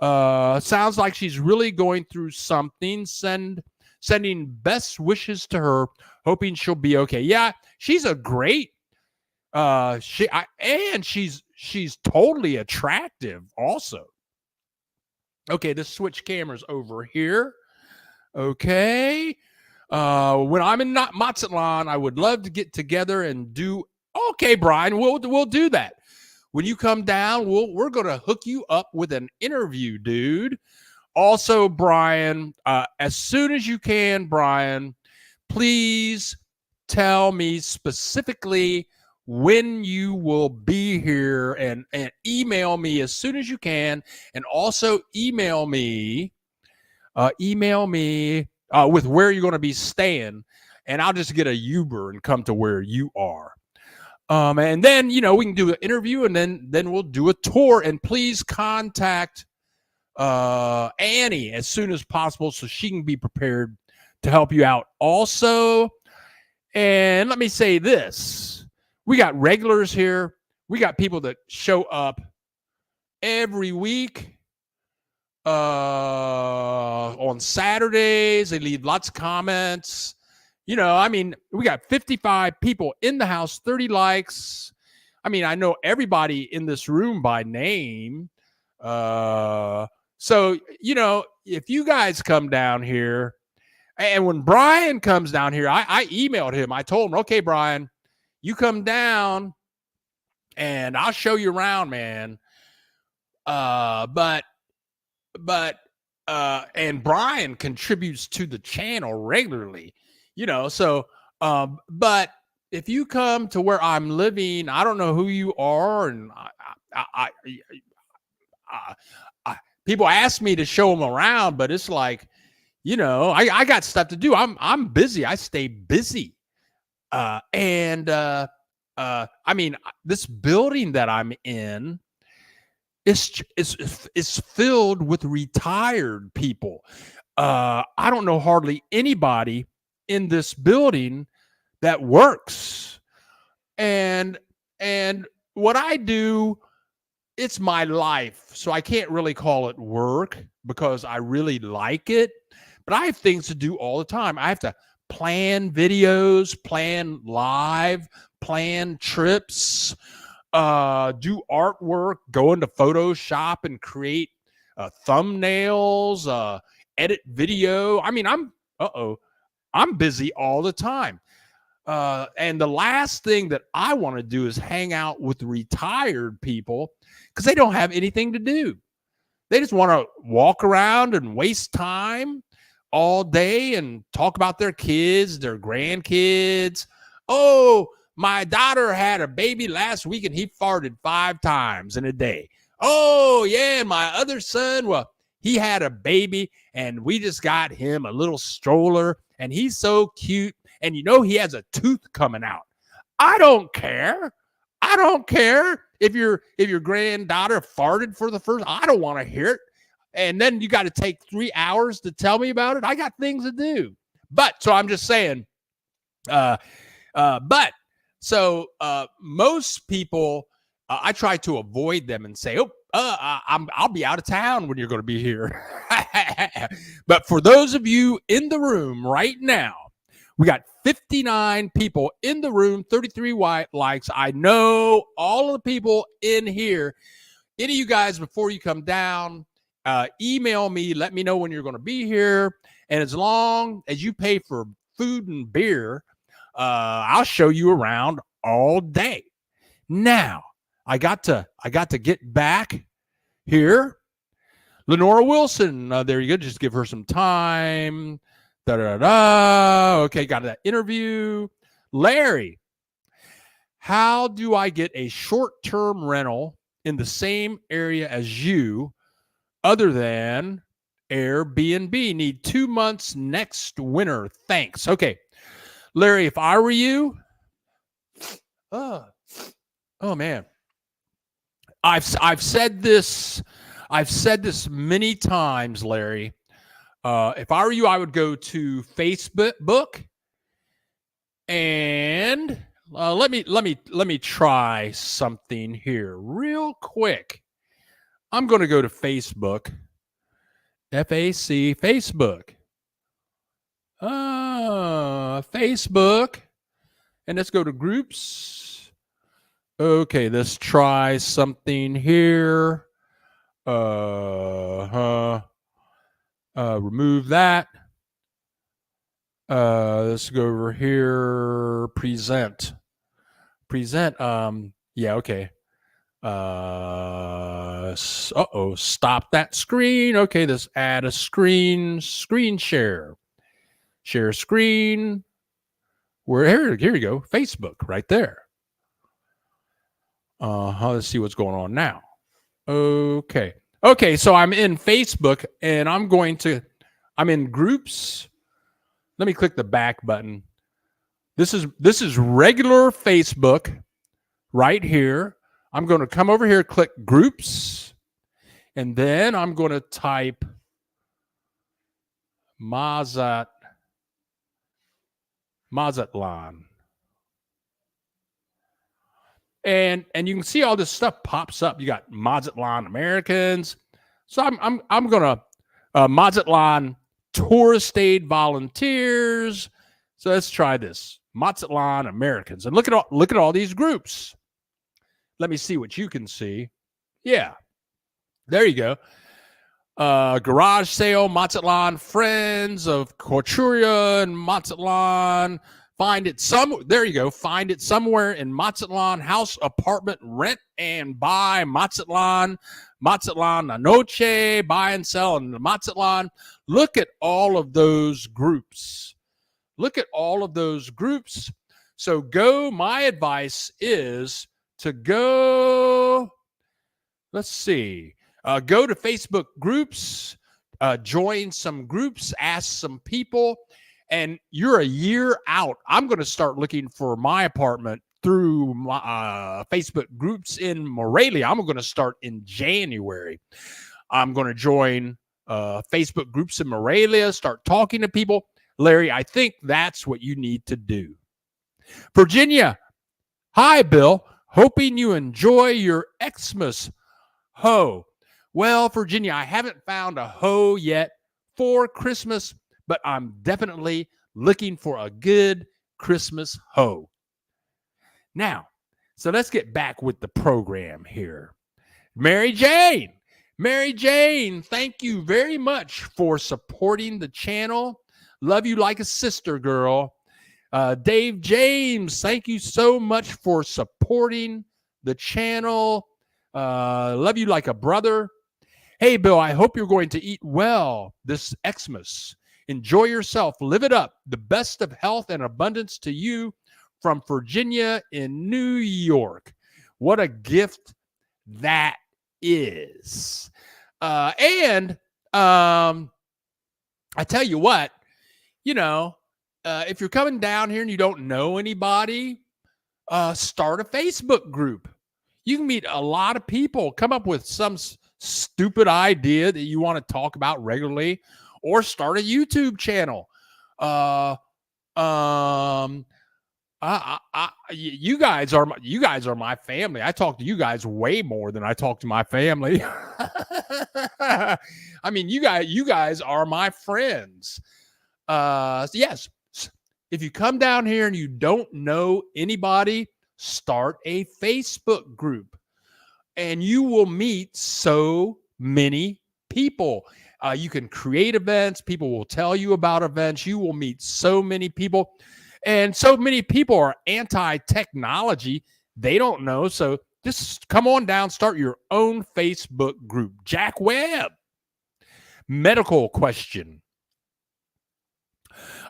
Sounds like she's really going through something. Sending best wishes to her, hoping she'll be okay. Yeah, she's a great. She's totally attractive also. Okay, let's switch cameras over here. Okay. When I'm in Mazatlan, I would love to get together and do. Okay, Brian, we'll do that. When you come down, we're going to hook you up with an interview, dude. Also, Brian, as soon as you can, Brian, please tell me specifically when you will be here and email me as soon as you can. And also email me with where you're going to be staying, and I'll just get a Uber and come to where you are. And then, we can do an interview, and then we'll do a tour. And please contact Annie as soon as possible so she can be prepared to help you out also. And let me say this. We got regulars here. We got people that show up every week. On Saturdays, they leave lots of comments. I mean, we got 55 people in the house, 30 likes. I mean, I know everybody in this room by name. So, if you guys come down here, and when Brian comes down here, I emailed him. I told him, okay, Brian, you come down and I'll show you around, man. But and Brian contributes to the channel regularly, so but if you come to where I'm living, I don't know who you are, and people ask me to show them around, but it's like, I got stuff to do. I'm busy. I stay busy. And I mean, this building that I'm in is filled with retired people. I don't know hardly anybody in this building that works. And what I do, it's my life. So I can't really call it work because I really like it. But I have things to do all the time. I have to plan videos, plan live, plan trips, do artwork, go into Photoshop and create thumbnails, edit video. I mean, I'm busy all the time. And the last thing that I want to do is hang out with retired people because they don't have anything to do. They just want to walk around and waste time all day and talk about their kids, their grandkids. Oh, my daughter had a baby last week and he farted 5 times in a day. Oh, yeah, my other son, well, he had a baby and we just got him a little stroller and he's so cute. And he has a tooth coming out. I don't care. I don't care if your granddaughter farted for the first. I don't want to hear it. And then you got to take 3 hours to tell me about it. I got things to do. But so I'm just saying. Most people, I try to avoid them and say, I'll be out of town when you're going to be here. But for those of you in the room right now, we got 59 people in the room, 33 likes. I know all of the people in here. Any of you guys, before you come down, email me. Let me know when you're going to be here. And as long as you pay for food and beer, I'll show you around all day. Now, I got to get back here. Lenora Wilson, there you go. Just give her some time. Okay, got that interview. Larry, how do I get a short-term rental in the same area as you other than Airbnb? Need 2 months next winter. Thanks. Okay. Larry, if I were you, oh man. I've said this many times, Larry. If I were you, I would go to Facebook and let me try something here real quick. I'm going to go to Facebook, Facebook, Facebook, and let's go to groups. Okay, let's try something here. Remove that. Let's go over here. Present. Yeah, okay. Stop that screen. Okay, let's add a screen share. Share screen. Here you go. Facebook right there. Let's see what's going on now. Okay, so I'm in Facebook and I'm in groups. Let me click the back button. This is regular Facebook right here. I'm going to come over here, click groups, and then I'm going to type Mazatlan. And you can see all this stuff pops up. You got Mazatlan Americans. So I'm gonna Mazatlan Tourist Aid Volunteers. So let's try this. Mazatlan Americans. And look at all these groups. Let me see what you can see. Yeah. There you go. Garage sale, Mazatlan, friends of Couturier and Mazatlan. There you go. Find it somewhere in Mazatlan, house, apartment, rent and buy, Mazatlan, La Noche, buy and sell in Mazatlan. Look at all of those groups. So my advice is to go, let's see, go to Facebook groups, join some groups, ask some people, and you're a year out. I'm going to start looking for my apartment through my Facebook groups in Morelia. I'm going to start in January. I'm going to join Facebook groups in Morelia, start talking to people. Larry, I think that's what you need to do. Virginia, hi, Bill. Hoping you enjoy your Xmas hoe. Well, Virginia, I haven't found a hoe yet for Christmas, but I'm definitely looking for a good Christmas hoe. Now, so let's get back with the program here. Mary Jane, thank you very much for supporting the channel. Love you like a sister, girl. Dave James, thank you so much for supporting the channel. Love you like a brother. Hey, Bill, I hope you're going to eat well this Xmas. Enjoy yourself. Live it up. The best of health and abundance to you from Virginia in New York. What a gift that is. And I tell you what, if you're coming down here and you don't know anybody, start a Facebook group. You can meet a lot of people. Come up with some stupid idea that you want to talk about regularly, or start a YouTube channel. You guys are my family. I talk to you guys way more than I talk to my family. I mean, you guys are my friends. Yes. If you come down here and you don't know anybody, start a Facebook group, and you will meet so many people. You can create events. People will tell you about events. You will meet so many people, and so many people are anti-technology. They don't know. So just come on down, start your own Facebook group. Jack Webb. Medical question.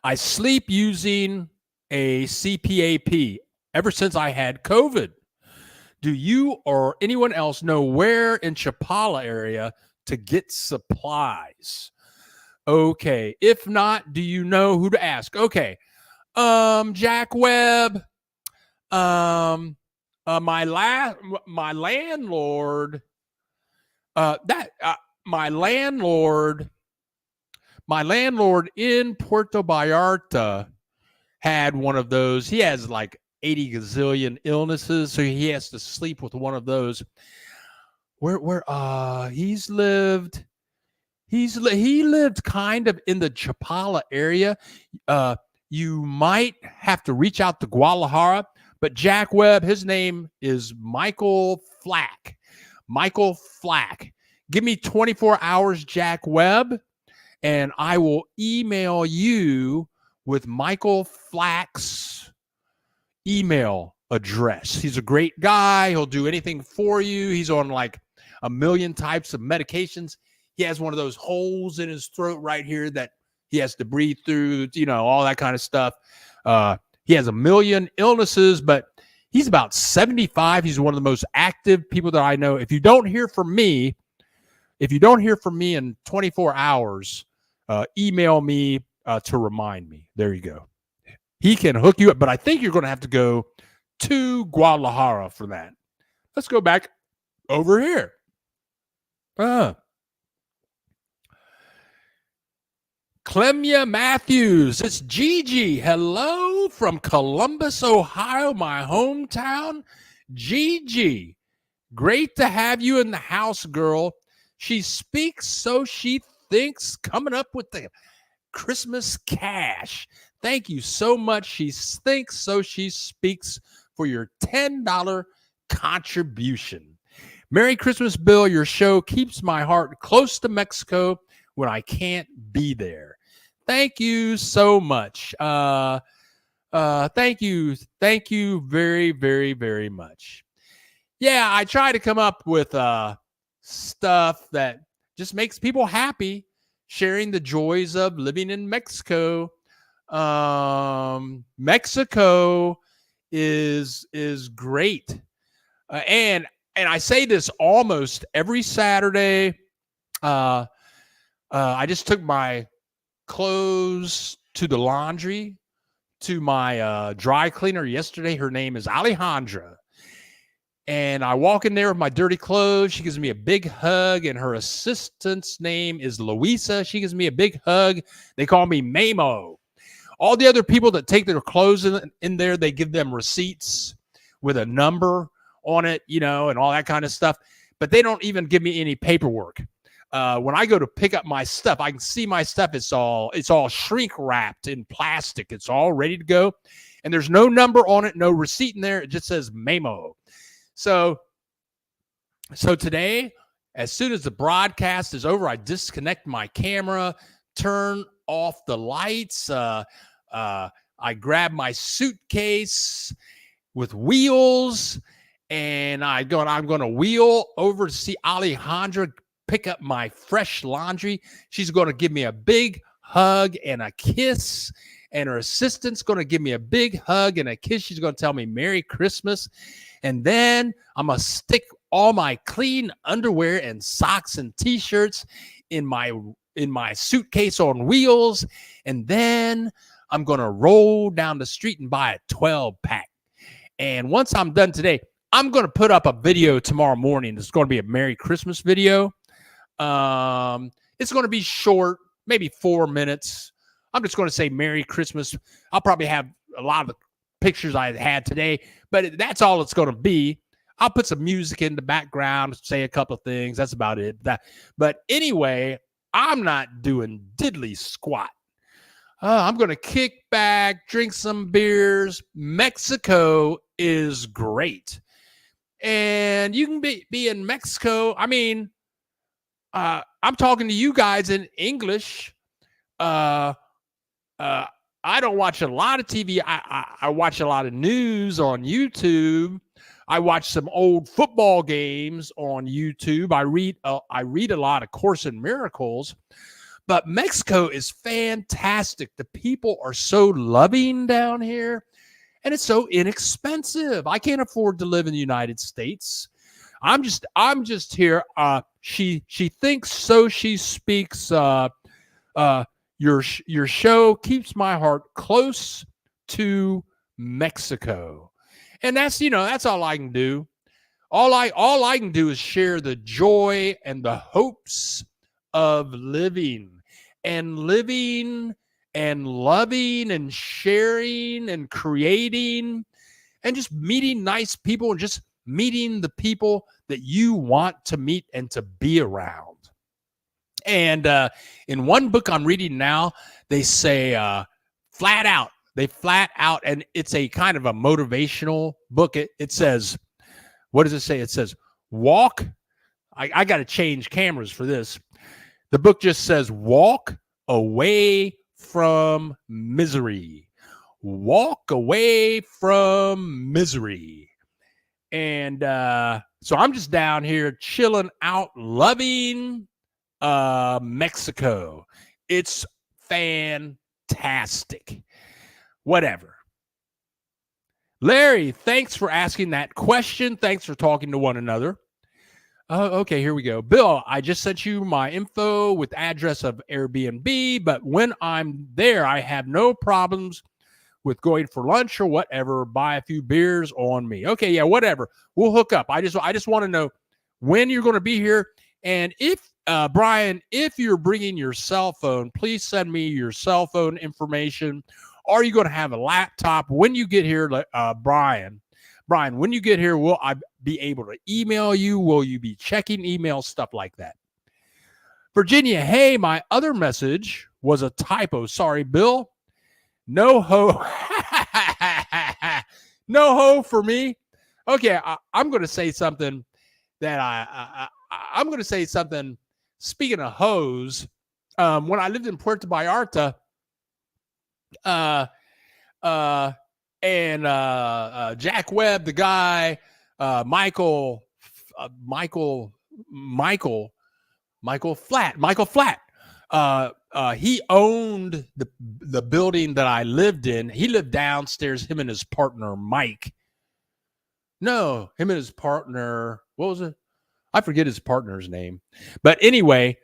I sleep using a CPAP ever since I had COVID. Do you or anyone else know where in Chapala area to get supplies? Okay. If not, do you know who to ask? Okay. Jack Webb. My landlord. My landlord in Puerto Vallarta had one of those. He has like 80 gazillion illnesses, so he has to sleep with one of those. He lived kind of in the Chapala area. You might have to reach out to Guadalajara, but Jack Webb, his name is Michael Flack. Give me 24 hours, Jack Webb, and I will email you with Michael Flack's email address. He's a great guy. He'll do anything for you. He's on like a million types of medications. He has one of those holes in his throat right here that he has to breathe through, all that kind of stuff. He has a million illnesses, but he's about 75. He's one of the most active people that I know. If you don't hear from me in 24 hours, email me to remind me. There you go. He can hook you up, but I think you're going to have to go to Guadalajara for that. Let's go back over here. Clemia Matthews. It's Gigi. Hello from Columbus, Ohio, my hometown. Gigi, great to have you in the house, girl. She speaks so she thinks, coming up with the Christmas cash. Thank you so much. She thinks so she speaks for your $10 contribution. Merry Christmas, Bill. Your show keeps my heart close to Mexico when I can't be there. Thank you so much. Thank you. Thank you very, very, very much. Yeah, I try to come up with stuff that just makes people happy, sharing the joys of living in Mexico. Mexico is great. And I say this almost every Saturday. I just took my clothes to the laundry, to my dry cleaner yesterday. Her name is Alejandra. And I walk in there with my dirty clothes. She gives me a big hug, and her assistant's name is Louisa. She gives me a big hug. They call me Mamo. All the other people that take their clothes in there, they give them receipts with a number on it, you know, and all that kind of stuff. But they don't even give me any paperwork. When I go to pick up my stuff, I can see my stuff. It's all shrink wrapped in plastic. It's all ready to go. And there's no number on it, no receipt in there. It just says Mamo. So today, as soon as the broadcast is over, I disconnect my camera, turn off the lights. I grab my suitcase with wheels, and I'm going to wheel over to see Alejandra pick up my fresh laundry. She's going to give me a big hug and a kiss, and her assistant's going to give me a big hug and a kiss. She's going to tell me Merry Christmas. And then I'm going to stick all my clean underwear and socks and T-shirts in my suitcase on wheels. And then I'm going to roll down the street and buy a 12-pack. And once I'm done today, I'm going to put up a video tomorrow morning. It's going to be a Merry Christmas video. It's going to be short, maybe 4 minutes. I'm just going to say Merry Christmas. I'll probably have a lot of the pictures I had today, but that's all it's going to be. I'll put some music in the background, say a couple of things. That's about it. But anyway, I'm not doing diddly squat. I'm going to kick back, drink some beers. Mexico is great. And you can be in Mexico. I mean, I'm talking to you guys in English. I don't watch a lot of TV. I watch a lot of news on YouTube. I watch some old football games on YouTube. I read a lot of Course in Miracles. But Mexico is fantastic. The people are so loving down here, and it's so inexpensive. I can't afford to live in the United States. I'm just here. She thinks so. She speaks. Your show keeps my heart close to Mexico, and that's all I can do. All I can do is share the joy and the hopes of living and loving and sharing and creating and just meeting nice people and just meeting the people that you want to meet and to be around. And in one book I'm reading now, they say flat out, and it's a kind of a motivational book. It says, what does it say? It says, walk. I got to change cameras for this. The book just says, walk away from misery. Walk away from misery. And so I'm just down here chilling out, loving Mexico. It's fantastic. Whatever. Larry, thanks for asking that question. Thanks for talking to one another. Okay, here we go. Bill, I just sent you my info with address of Airbnb, but when I'm there, I have no problems with going for lunch or whatever. Buy a few beers on me. Okay, yeah, whatever. We'll hook up. I just want to know when you're going to be here. And if Brian, if you're bringing your cell phone, please send me your cell phone information. Are you going to have a laptop when you get here, Brian? Brian, when you get here, will I be able to email you? Will you be checking email, stuff like that? Virginia, hey, my other message was a typo. Sorry, Bill. No ho. No ho for me. Okay, I'm going to say something that I'm going to say something. Speaking of hoes, when I lived in Puerto Vallarta, uh, uh, and Jack Webb, the guy, Michael, Michael, Michael, Michael Flat. He owned the building that I lived in. He lived downstairs. Him and his partner Mike. No, him and his partner. What was it? I forget his partner's name. But anyway,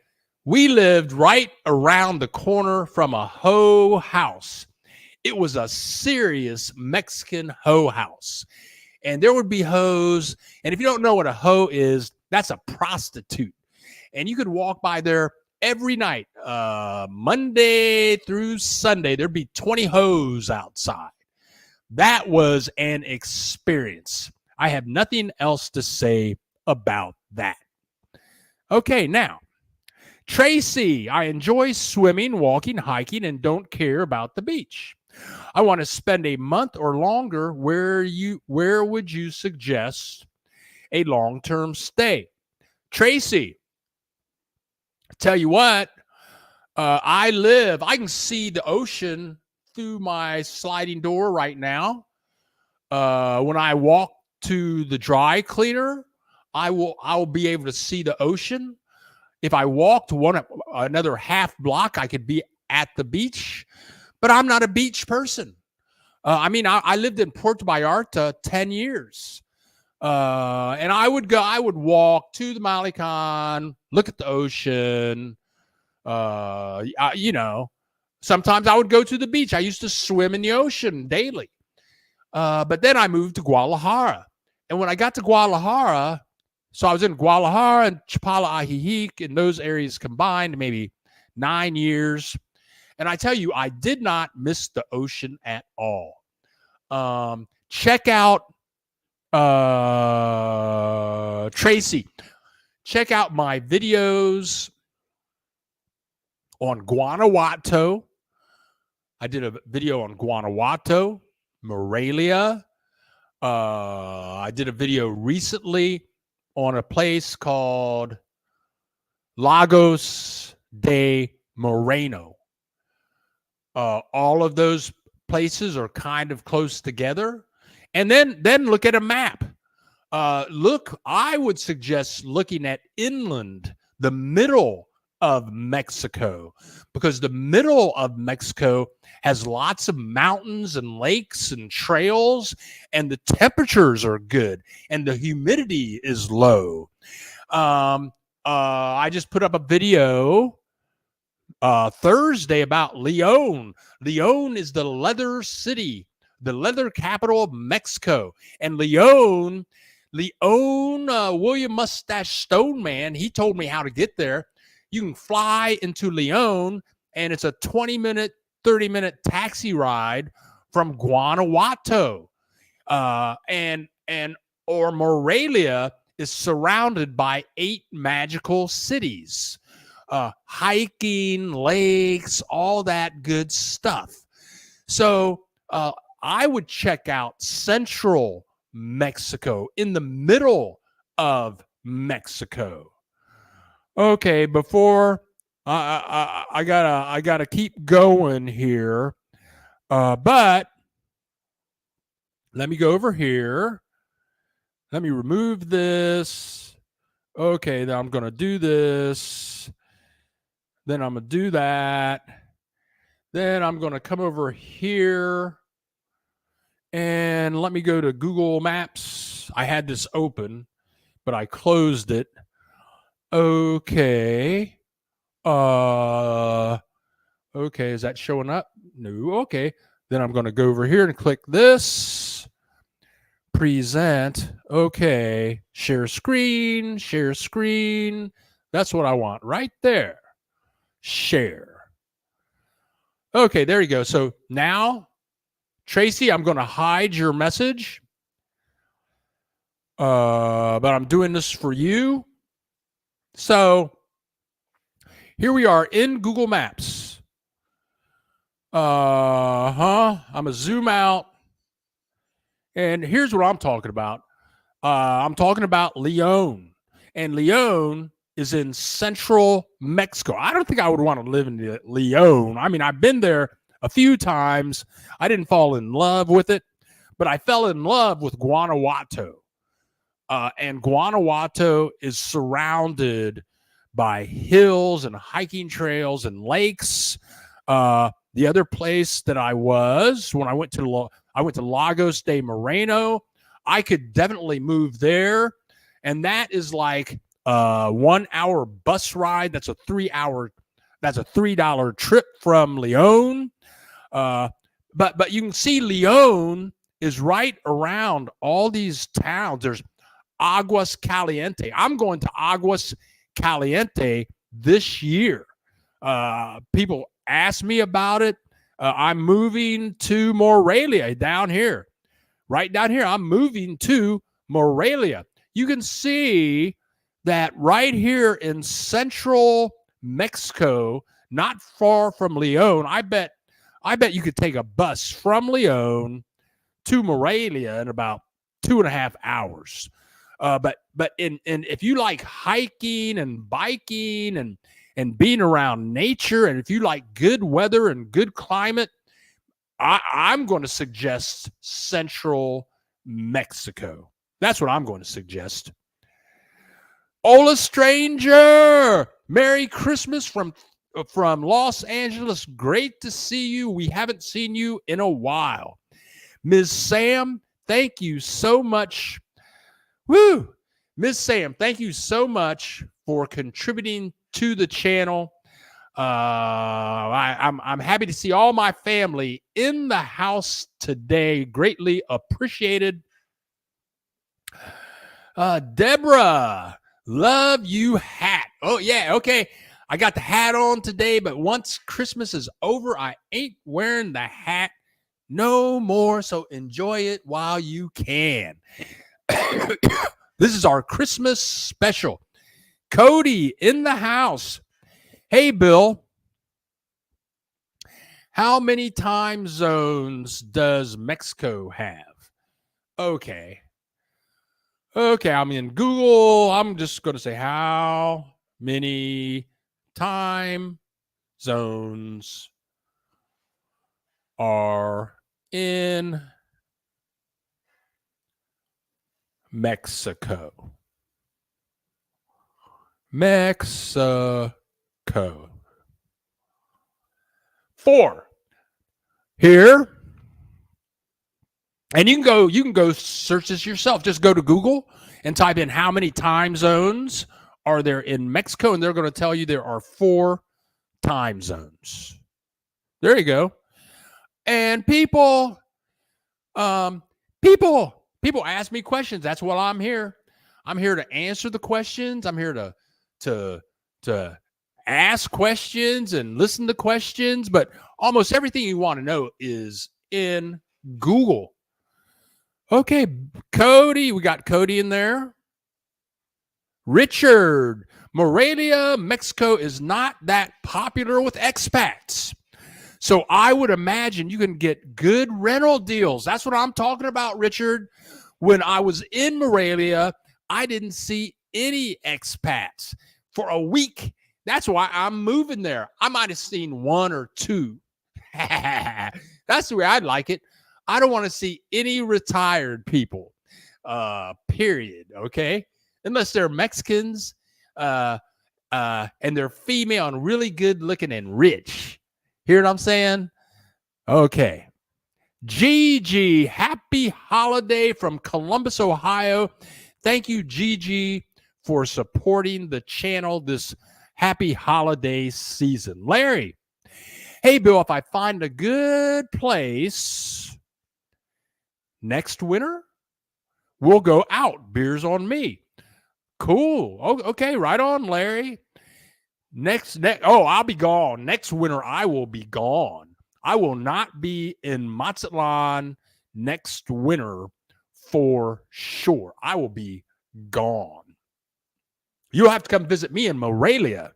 we lived right around the corner from a hoe house. It was a serious Mexican hoe house. And there would be hoes. And if you don't know what a hoe is, that's a prostitute. And you could walk by there every night, Monday through Sunday. There'd be 20 hoes outside. That was an experience. I have nothing else to say about that. Okay, now, Tracy, I enjoy swimming, walking, hiking, and don't care about the beach. I want to spend a month or longer. Where would you suggest a long-term stay? Tracy, tell you what, I can see the ocean through my sliding door right now. When I walk to the dry cleaner, I'll be able to see the ocean. If I walked another half block, I could be at the beach, but I'm not a beach person. I lived in Puerto Vallarta 10 years. And I would walk to the Malecon, look at the ocean. Sometimes I would go to the beach. I used to swim in the ocean daily. But then I moved to Guadalajara. And when I got to Guadalajara, so I was in Guadalajara and Chapala, Ajijic, and those areas combined, maybe 9 years. And I tell you, I did not miss the ocean at all. Check out Tracy. Check out my videos on Guanajuato. I did a video on Guanajuato, Morelia. I did a video recently on a place called Lagos de Moreno. All of those places are kind of close together. And then look at a map. I would suggest looking at inland, the middle of Mexico, because the middle of Mexico has lots of mountains and lakes and trails, and the temperatures are good, and the humidity is low. I just put up a video Thursday about León. León is the leather city, the leather capital of Mexico. And León, William Mustache Stone Man, he told me how to get there. You can fly into León, and it's a 20-minute, 30-minute taxi ride from Guanajuato. Or Morelia is surrounded by 8 magical cities. Hiking, lakes, all that good stuff. So I would check out central Mexico, in the middle of Mexico. Okay, before I gotta keep going here, but let me go over here. Let me remove this. Okay, then I'm gonna do this. Then I'm gonna do that. Then I'm gonna come over here. And let me go to Google Maps. I had this open, but I closed it. Okay. Okay, is that showing up? No. Okay. Then I'm going to go over here and click this. Present. Okay. Share screen. Share screen. That's what I want right there. Share. Okay, there you go. So now, Tracy, I'm going to hide your message, but I'm doing this for you. So here we are in Google Maps. I'm gonna zoom out, and here's what I'm talking about. I'm talking about Leon, and Leon is in central Mexico. I don't think I would want to live in Leon. I mean, I've been there a few times. I didn't fall in love with it, but I fell in love with Guanajuato. And Guanajuato is surrounded by hills and hiking trails and lakes. The other place that I was when I went to Lagos de Moreno. I could definitely move there, and that is like a 1 hour bus ride. That's a $3 trip from Leon. But you can see Leon is right around all these towns. There's Aguas Caliente. I'm going to Aguas Caliente this year. People ask me about it. I'm moving to Morelia down here. Right down here, I'm moving to Morelia. You can see that right here in central Mexico, not far from Leon. I bet you could take a bus from Leon to Morelia in about 2.5 hours. But if you like hiking and biking and being around nature, and if you like good weather and good climate, I'm going to suggest central Mexico. That's what I'm going to suggest. Ola Stranger, Merry Christmas from Los Angeles. Great to see you. We haven't seen you in a while. Ms. Sam, thank you so much. Woo! Ms. Sam, thank you so much for contributing to the channel. I'm happy to see all my family in the house today. Greatly appreciated. Deborah, love you hat. Oh yeah, okay. I got the hat on today, but once Christmas is over, I ain't wearing the hat no more. So enjoy it while you can. This is our Christmas special. Cody in the house. Hey, Bill, how many time zones does Mexico have? Okay, I'm in Google. I'm just going to say how many time zones are in Mexico. Mexico. 4 here, and you can go search this yourself. Just go to Google and type in how many time zones are there in Mexico, and they're going to tell you there are 4 time zones. There you go. And people ask me questions. That's what I'm here. I'm here to answer the questions. I'm here to ask questions and listen to questions, but almost everything you want to know is in Google. Okay, Cody, we got Cody in there. Richard, Morelia, Mexico is not that popular with expats. So I would imagine you can get good rental deals. That's what I'm talking about, Richard. When I was in Morelia, I didn't see any expats for a week. That's why I'm moving there. I might have seen 1 or 2. That's the way I'd like it. I don't want to see any retired people, period, okay? Unless they're Mexicans and they're female and really good looking and rich. Hear what I'm saying? Okay. Gigi, happy holiday from Columbus, Ohio. Thank you, Gigi, for supporting the channel this happy holiday season. Larry, hey, Bill, if I find a good place next winter, we'll go out. Beers on me. Cool. Oh, okay, right on, Larry. I'll be gone. Next winter, I will be gone. I will not be in Mazatlan next winter for sure. I will be gone. You'll have to come visit me in Morelia.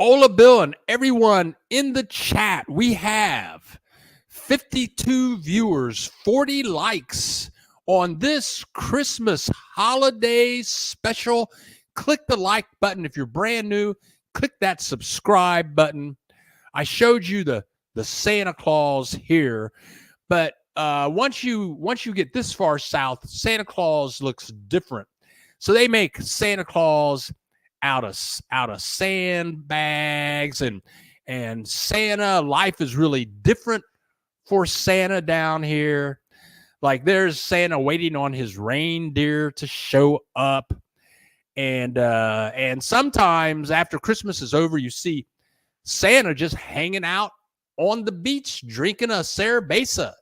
Ola Bill and everyone in the chat, we have 52 viewers, 40 likes on this Christmas holiday special. Click the like button if you're brand new. Click that subscribe button. I showed you the Santa Claus here, but once you get this far south, Santa Claus looks different. So they make Santa Claus out of sandbags, and Santa life is really different for Santa down here. Like there's Santa waiting on his reindeer to show up, and sometimes after Christmas is over, you see Santa just hanging out on the beach drinking a cerveza,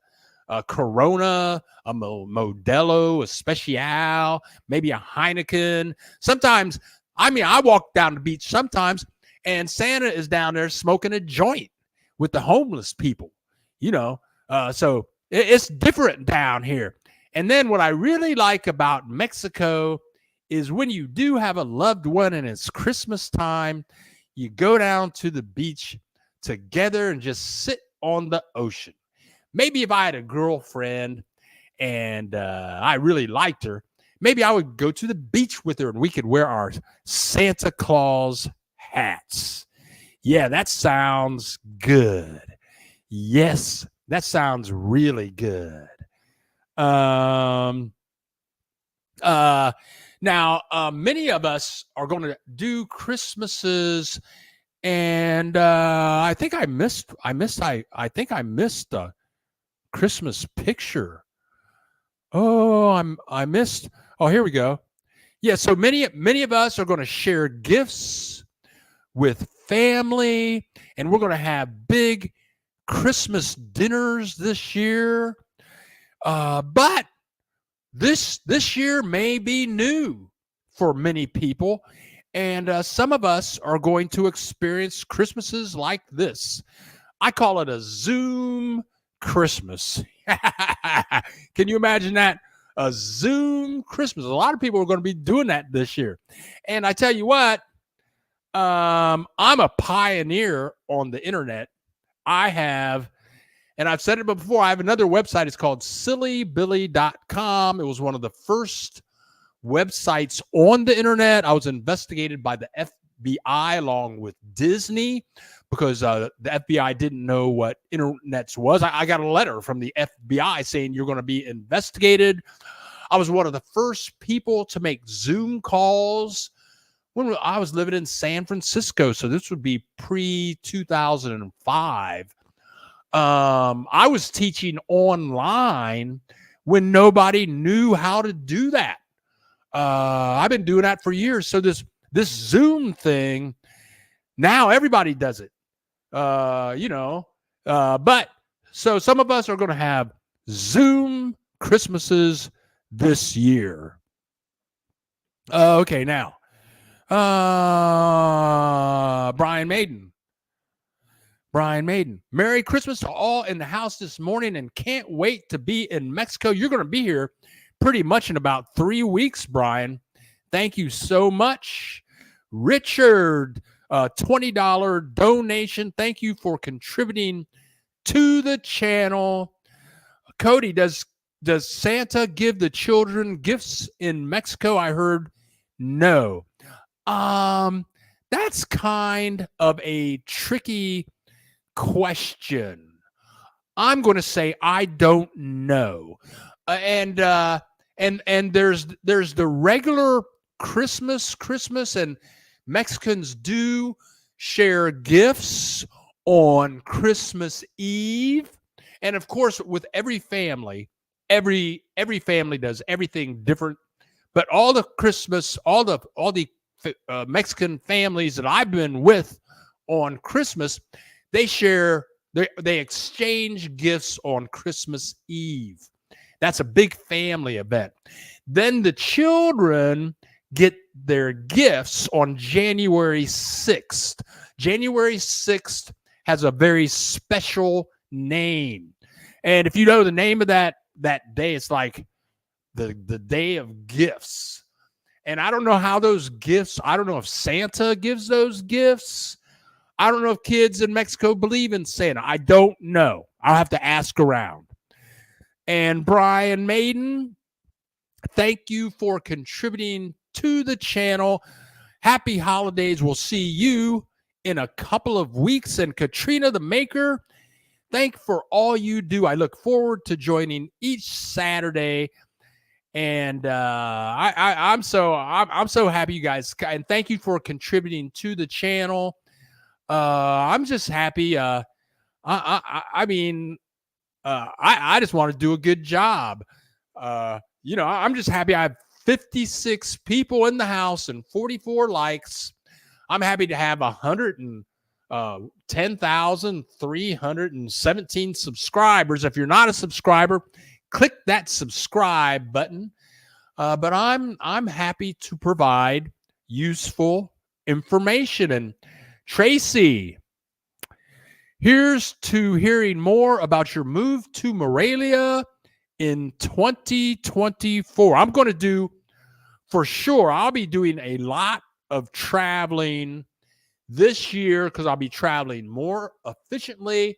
a Corona, a Modelo, a Special, maybe a Heineken. Sometimes, I walk down the beach sometimes, and Santa is down there smoking a joint with the homeless people, so it's different down here. And then what I really like about Mexico is when you do have a loved one and it's Christmas time, you go down to the beach together and just sit on the ocean. Maybe if I had a girlfriend and I really liked her, maybe I would go to the beach with her and we could wear our Santa Claus hats. Yeah, that sounds good. Yes, that sounds really good. Now, many of us are going to do Christmases, and I think I missed a Christmas picture. Oh, I missed. Oh, here we go. Yeah, so many of us are going to share gifts with family, and we're going to have big Christmas dinners this year. But this year may be new for many people, and some of us are going to experience Christmases like this. I call it a Zoom Christmas. Can you imagine that? A Zoom Christmas. A lot of people are going to be doing that this year. And I tell you what, I'm a pioneer on the internet. And I've said it before, I have another website. It's called sillybilly.com. It was one of the first websites on the internet. I was investigated by the FBI along with Disney because the FBI didn't know what internets was. I got a letter from the FBI saying you're going to be investigated. I was one of the first people to make Zoom calls when I was living in San Francisco. So this would be pre-2005. I was teaching online when nobody knew how to do that. I've been doing that for years. So this Zoom thing, now everybody does it. But so some of us are going to have Zoom Christmases this year. Okay, now, Brian Maiden. Merry Christmas to all in the house this morning, and can't wait to be in Mexico. You're going to be here pretty much in about 3 weeks, Brian. Thank you so much. Richard, $20 donation. Thank you for contributing to the channel. Cody, does Santa give the children gifts in Mexico? I heard no. That's kind of a tricky question. I'm going to say I don't know. And there's the regular Christmas, and Mexicans do share gifts on Christmas Eve. And of course, with every family does everything different. But all the Mexican families that I've been with on Christmas, they exchange gifts on Christmas Eve. That's a big family event. Then the children get their gifts on January 6th. January 6th has a very special name. And if you know the name of that day, it's like the day of gifts. And I don't know how those gifts, I don't know if Santa gives those gifts. I don't know if kids in Mexico believe in Santa. I don't know. I'll have to ask around. And Brian Maiden, thank you for contributing to the channel. Happy holidays. We'll see you in a couple of weeks. And Katrina the Maker, thank for all you do. I look forward to joining each Saturday. And I'm so happy, you guys. And thank you for contributing to the channel. I'm just happy. I just want to do a good job. I'm just happy I have 56 people in the house and 44 likes. I'm happy to have 110,317 subscribers. If you're not a subscriber, click that subscribe button. But I'm happy to provide useful information. And Tracy, here's to hearing more about your move to Morelia in 2024. I'm going to do, for sure, I'll be doing a lot of traveling this year because I'll be traveling more efficiently,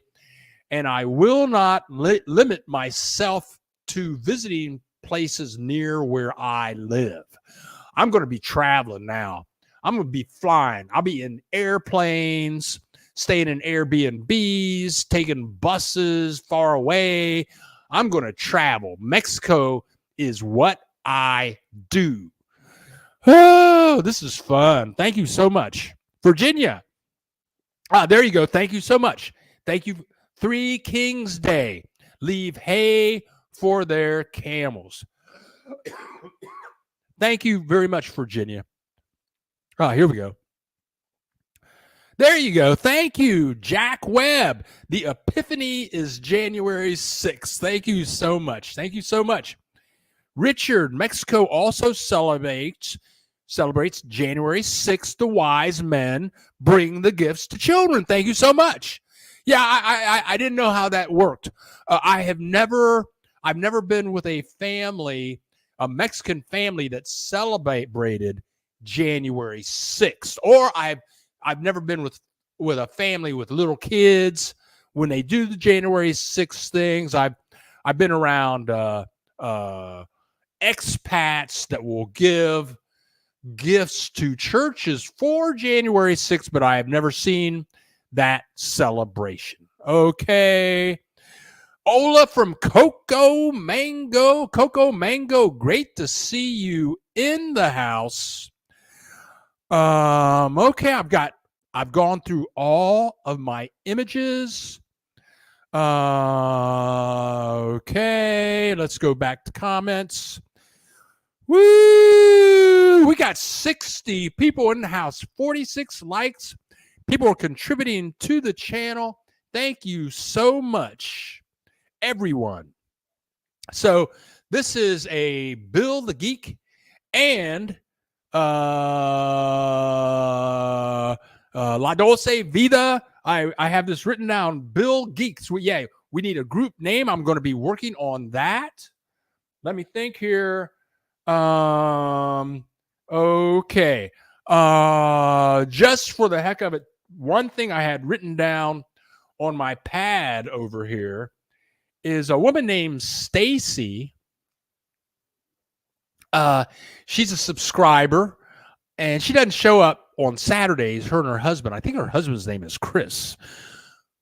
and I will not limit myself to visiting places near where I live. I'm going to be traveling now. I'm going to be flying. I'll be in airplanes, staying in Airbnbs, taking buses far away. I'm going to travel. Mexico is what I do. Oh, this is fun. Thank you so much. Virginia. There you go. Thank you so much. Thank you. Three Kings Day. Leave hay for their camels. Thank you very much, Virginia. Here we go. There you go. Thank you, Jack Webb. The Epiphany is January 6th. Thank you so much. Thank you so much. Richard, Mexico also celebrates January 6th. The wise men bring the gifts to children. Thank you so much. Yeah, I didn't know how that worked. I've never been with a Mexican family that celebrated January 6th, or I've never been with a family with little kids when they do the January 6th things. I've been around expats that will give gifts to churches for January 6th, but I have never seen that celebration. Okay. Ola from Coco Mango. Great to see you in the house. Okay, I've gone through all of my images. Okay, let's go back to comments. Woo! We got 60 people in the house, 46 likes. People are contributing to the channel. Thank you so much, everyone. So this is a Bill the Geek and La Dolce Vida. I have this written down, Bill Geeks. We need a group name. I'm going to be working on that. Let me think here. Okay. Just for the heck of it, one thing I had written down on my pad over here is a woman named Stacy. She's a subscriber, and she doesn't show up on Saturdays, her and her husband. I think her husband's name is Chris.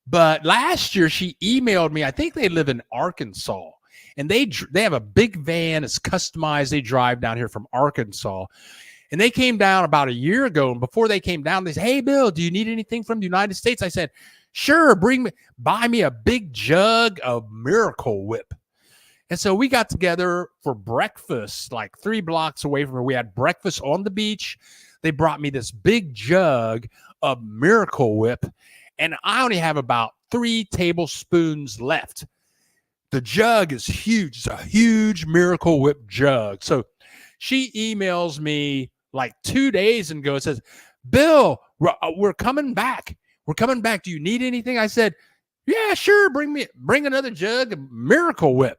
But last year, she emailed me. I think they live in Arkansas, and they have a big van. It's customized. They drive down here from Arkansas. And they came down about a year ago, and before they came down, they said, "Hey, Bill, do you need anything from the United States?" I said, "Sure, buy me a big jug of Miracle Whip." And so we got together for breakfast, like 3 blocks away from where we had breakfast on the beach. They brought me this big jug of Miracle Whip, and I only have about 3 tablespoons left. The jug is huge. It's a huge Miracle Whip jug. So she emails me like 2 days ago and says, "Bill, we're coming back. We're coming back. Do you need anything?" I said, "Yeah, sure. Bring another jug of Miracle Whip."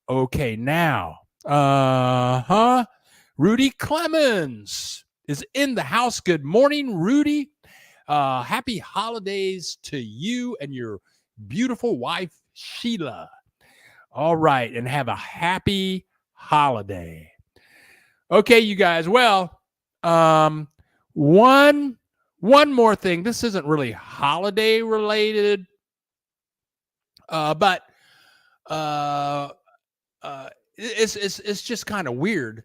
Okay, now, Rudy Clemens is in the house. Good morning, Rudy. Happy holidays to you and your beautiful wife, Sheila. All right. And have a happy holiday. Okay, you guys. Well, one more thing. This isn't really holiday related, but it's just kind of weird.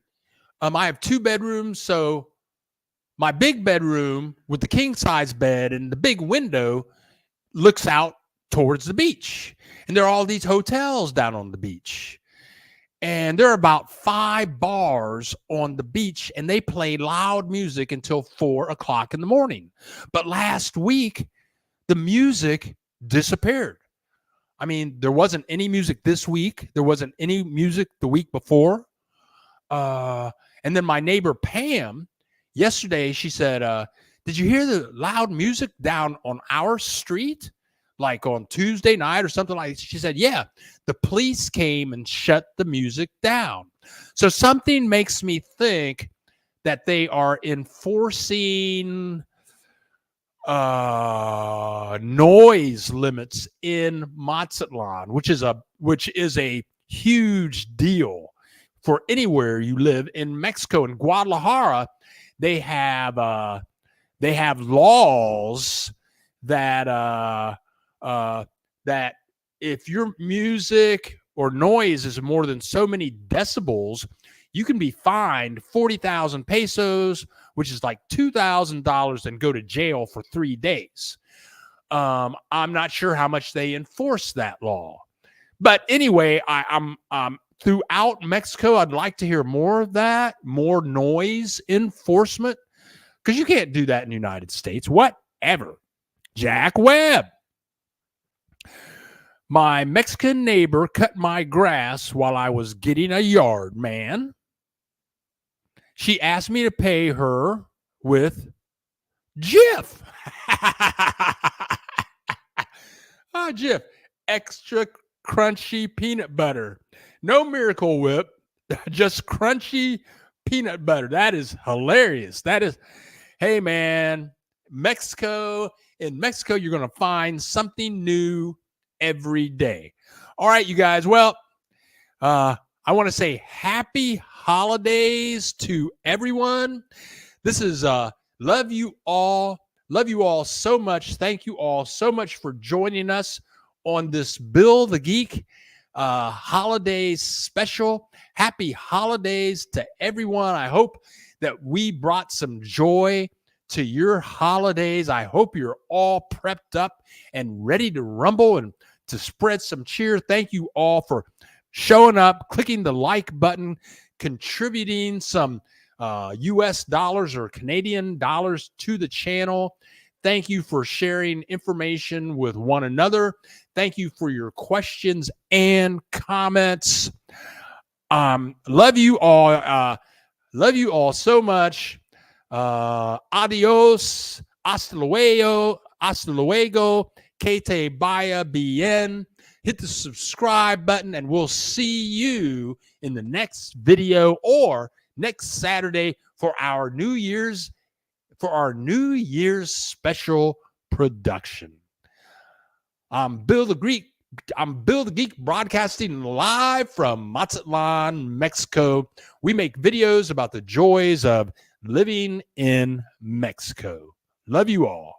I have 2 bedrooms, so my big bedroom with the king size bed and the big window looks out towards the beach, and there are all these hotels down on the beach, and there are about 5 bars on the beach, and they play loud music until 4:00 in the morning. But last week, the music disappeared. I mean, there wasn't any music this week. There wasn't any music the week before. And then my neighbor Pam, yesterday, she said, did you hear the loud music down on our street? Like on Tuesday night or something like that? She said, yeah, the police came and shut the music down. So something makes me think that they are enforcing noise limits in Mazatlan, which is a huge deal for anywhere you live in Mexico. In Guadalajara, they have laws that that if your music or noise is more than so many decibels, you can be fined 40,000 pesos, which is like $2,000, and go to jail for 3 days. I'm not sure how much they enforce that law. But anyway, I'm throughout Mexico, I'd like to hear more of that, more noise enforcement, because you can't do that in the United States. Whatever. Jack Webb. My Mexican neighbor cut my grass while I was getting a yard man. She asked me to pay her with Jif. Jif. Extra crunchy peanut butter. No Miracle Whip, just crunchy peanut butter. That is hilarious. Hey man, Mexico. In Mexico, you're going to find something new every day. All right, you guys. Well, I want to say happy holidays to everyone. This is love you all. Love you all so much. Thank you all so much for joining us on this Bill the Geek holidays special. Happy holidays to everyone. I hope that we brought some joy to your holidays. I hope you're all prepped up and ready to rumble and to spread some cheer. Thank you all for showing up, clicking the like button, contributing some US dollars or Canadian dollars to the channel. Thank you for sharing information with one another. Thank you for your questions and comments. Love you all. Love you all so much. Adios. Hasta luego. Que te vaya bien. Hit the subscribe button, and we'll see you in the next video or next Saturday for our New Year's special production. I'm Bill the Geek, broadcasting live from Mazatlan, Mexico. We make videos about the joys of living in Mexico. Love you all.